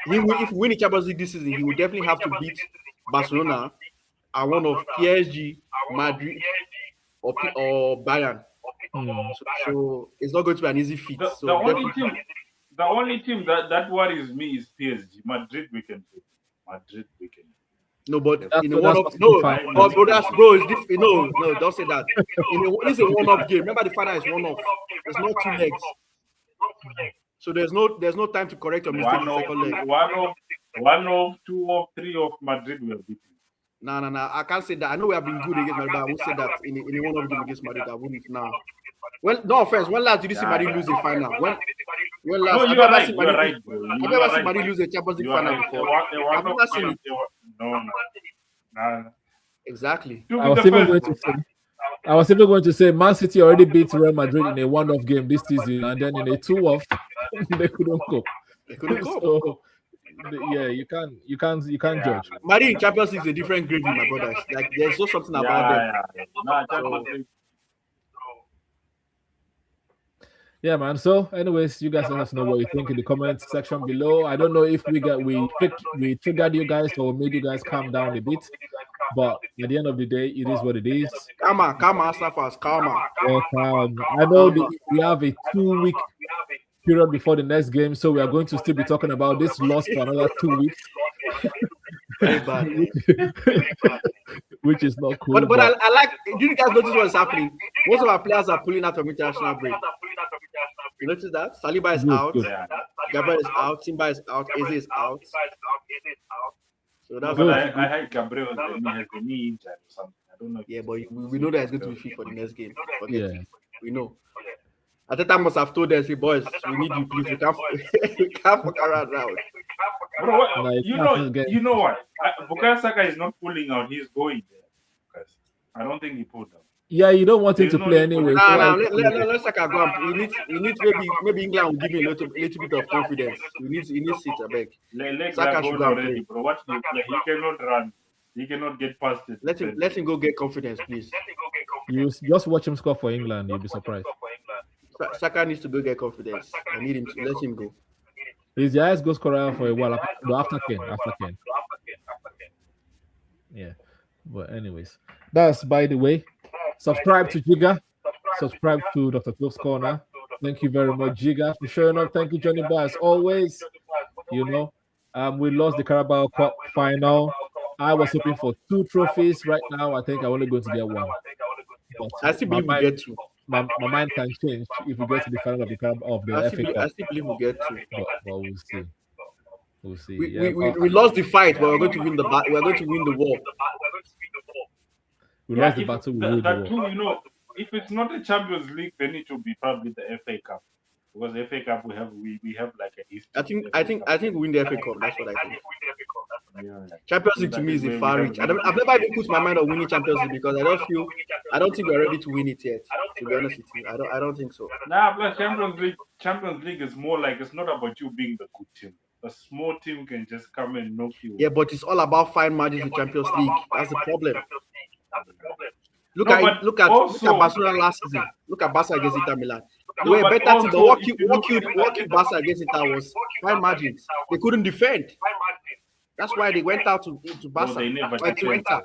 Speaker 2: if we win the Champions League this season, he will definitely have to beat Barcelona and one of PSG, Madrid, or Bayern. So it's not going to be an easy feat.
Speaker 3: The only team that worries me is PSG. Madrid we can do.
Speaker 2: No, but in a one-off, don't say that. It's a one-off game. Remember, the final is one-off. It's not 2 legs. So there's no time to correct your mistake in the second leg.
Speaker 3: One of 2 of 3 of Madrid will beat you.
Speaker 2: No. I can't say that. I know we have been good against Madrid, but I won't say that in a one-off game against Madrid. I wouldn't now. Well, no offense. When last did you see Madrid lose a final? When last?
Speaker 3: No, you're right, bro.
Speaker 2: Have you ever seen Madrid lose a Champions League final before? I've never seen it.
Speaker 3: No.
Speaker 2: Exactly.
Speaker 4: I was even going to say Man City already beat Real Madrid in a one-off game this season, and then in a 2-off, they couldn't cope. So, yeah, you can't judge.
Speaker 2: Madrid in Champions League is a different gravy, my brothers. Like there's just something about them.
Speaker 4: Yeah, man. So, anyways, you guys let us know what you think in the comment section below. I don't know if we triggered you guys or made you guys calm down a bit, but at the end of the day, it is what it is.
Speaker 2: Karma, Safas, karma.
Speaker 4: I know we have a 2-week period before the next game, so we are going to still be talking about this loss for another 2 weeks. Which is not cool.
Speaker 2: But I like. Do you guys notice what's happening? Most of our players are pulling out from international break. You notice that? Saliba is out. Gabriel is out. Simba is out. Eze is out. So that's
Speaker 3: good. I heard Gabriel has a knee injury or something. I don't know.
Speaker 2: Yeah, but we know that it's going to be fit for the next game. We know. Arteta must have told us, hey, boys, we need you, please. We can't fuck around now.
Speaker 3: Bro, you know what? Bukayo Saka is not pulling out. He's going there. I don't think he pulled out.
Speaker 4: Yeah, you don't want him to play anyway.
Speaker 2: Let Saka go. He needs maybe England will give him a little bit of confidence. He needs seat, I beg.
Speaker 3: Saka should go already, bro. Watch him play. He cannot run. He cannot get past it.
Speaker 2: Let him go get confidence, please.
Speaker 4: You just watch him score for England. You'll be surprised.
Speaker 2: Saka needs to go get confidence. I need him to let him go.
Speaker 4: He's the highest goal scorer for a while. After Ken. Yeah. But anyways, that's by the way. Subscribe to Jiga. Subscribe to Dr. Toves Corner. Thank you very much, Jiga, for showing up. Thank you, Joni-Boy, as always. We lost the Carabao Cup final. I was hoping for 2 trophies. Right now, I think I'm only going to get 1. But
Speaker 2: I still believe we get 2.
Speaker 4: My mind can change if we get to the final of the FA Cup.
Speaker 2: I still believe we'll get 2.
Speaker 4: But we'll see. We'll see.
Speaker 2: We lost the fight, but we're going to win the war.
Speaker 4: We lost the battle. We won the
Speaker 3: that
Speaker 4: war.
Speaker 3: too, if it's not a Champions League, then it will be probably the FA Cup. Because the FA Cup we have like a history.
Speaker 2: I think we win the FA Cup. That's what I think.
Speaker 3: Yeah.
Speaker 2: Champions League to me is a far reach. I've never even put my mind on winning Champions League because I don't think we're ready to win it yet. To be honest with you, I don't think so.
Speaker 3: Nah, but Champions League is more like it's not about you being the good team. A small team can just come and knock you.
Speaker 2: Yeah, but it's all about fine margins in Champions League. That's the problem. Look at Barcelona last season. Look at Barca against Inter Milan. They were better team, but what killed Barca against Inter was fine margins. They couldn't defend. That's why they went out to Barca.
Speaker 3: No, they never
Speaker 2: to
Speaker 3: defend.
Speaker 2: Inter.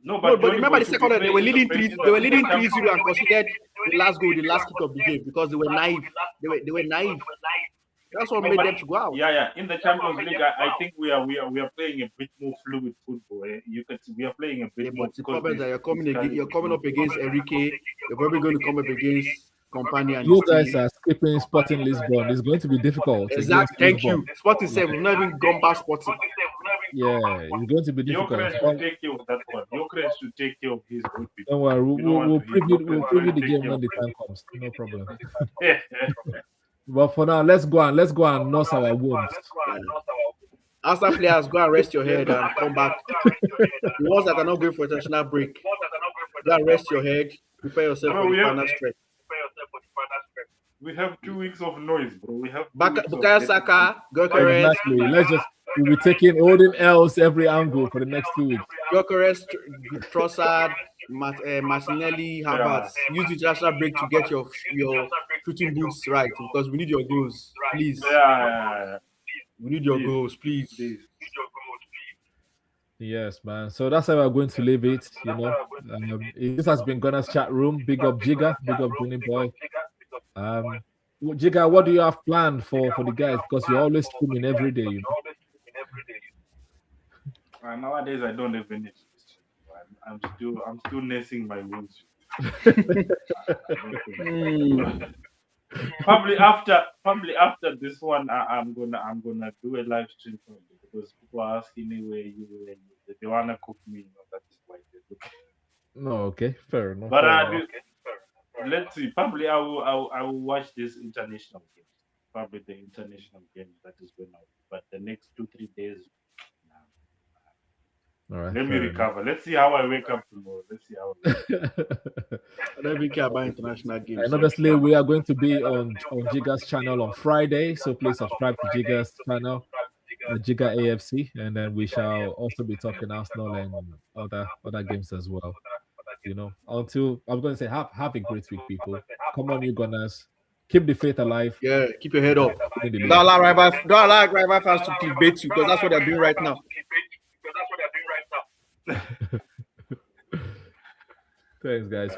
Speaker 3: No,
Speaker 2: But
Speaker 3: Johnny
Speaker 2: remember
Speaker 3: Boy
Speaker 2: the second
Speaker 3: to
Speaker 2: half,
Speaker 3: be
Speaker 2: they were
Speaker 3: fair,
Speaker 2: leading
Speaker 3: is
Speaker 2: 3-0 and considered the last goal, the last kick of the game because they were naive. They were naive. That's what made them to go out.
Speaker 3: Yeah. In the Champions League, I think we are playing a bit more fluid football. We are playing a bit more.
Speaker 2: But the problem is that you're coming up against Enrique. You're probably going to come up against Company and
Speaker 4: You guys are skipping Sporting Lisbon. It's going to be difficult.
Speaker 2: Exactly. Thank you. Sporting said we've not even gone past Sporting.
Speaker 4: Yeah, it's going to be difficult.
Speaker 3: Gyökeres should take care of that one. Gyökeres should take care of his good people.
Speaker 4: Don't worry, we'll preview the game when the time comes. No problem. But for now, let's go and nurse our wounds.
Speaker 2: Arsenal players, go and rest your head and come back. The ones that are not going for international break, go and rest your head. Prepare yourself for the final stretch.
Speaker 3: We have 2 weeks of noise, bro. We have
Speaker 2: Bukayo Saka, Gyökeres,
Speaker 4: Exactly. We'll be taking holding L's every angle for the next 2 weeks.
Speaker 2: Gyökeres, Trossard, Martinelli, Havertz. Use the international break to get your shooting boots right because we need your goals, please.
Speaker 3: Yeah.
Speaker 2: We need your goals, please.
Speaker 4: Yes, man. So that's how we're going to leave it. This has been Gunner's chat room. Big up Jigga, big up Joni-Boy. Jigga, what do you have planned for the guys? Because you're always streaming every day,
Speaker 3: Nowadays, I don't even need to. I'm still nursing my wounds. Probably after this one, I'm gonna do a live stream because people are asking me where you they wanna cook me. That is why they do.
Speaker 4: No, okay, fair enough.
Speaker 3: But let's see. Probably I will watch this international game. Probably the international game that is going on. But the next 2-3 days.
Speaker 4: All right,
Speaker 3: let me recover. Let's see how I wake up tomorrow. Let's see how.
Speaker 2: I don't even care about international games.
Speaker 4: And obviously, we are going to be on Jigga's channel on Friday, so please subscribe to Jigga's channel, Jigga AFC, and then we shall also be talking Arsenal and other games as well. Until I'm going to say, have a great week, people. Come on, you Gunners. Keep the faith alive.
Speaker 2: Yeah, keep your head up. Don't allow rival fans to debate you because that's what they're doing right now.
Speaker 4: Thanks, guys.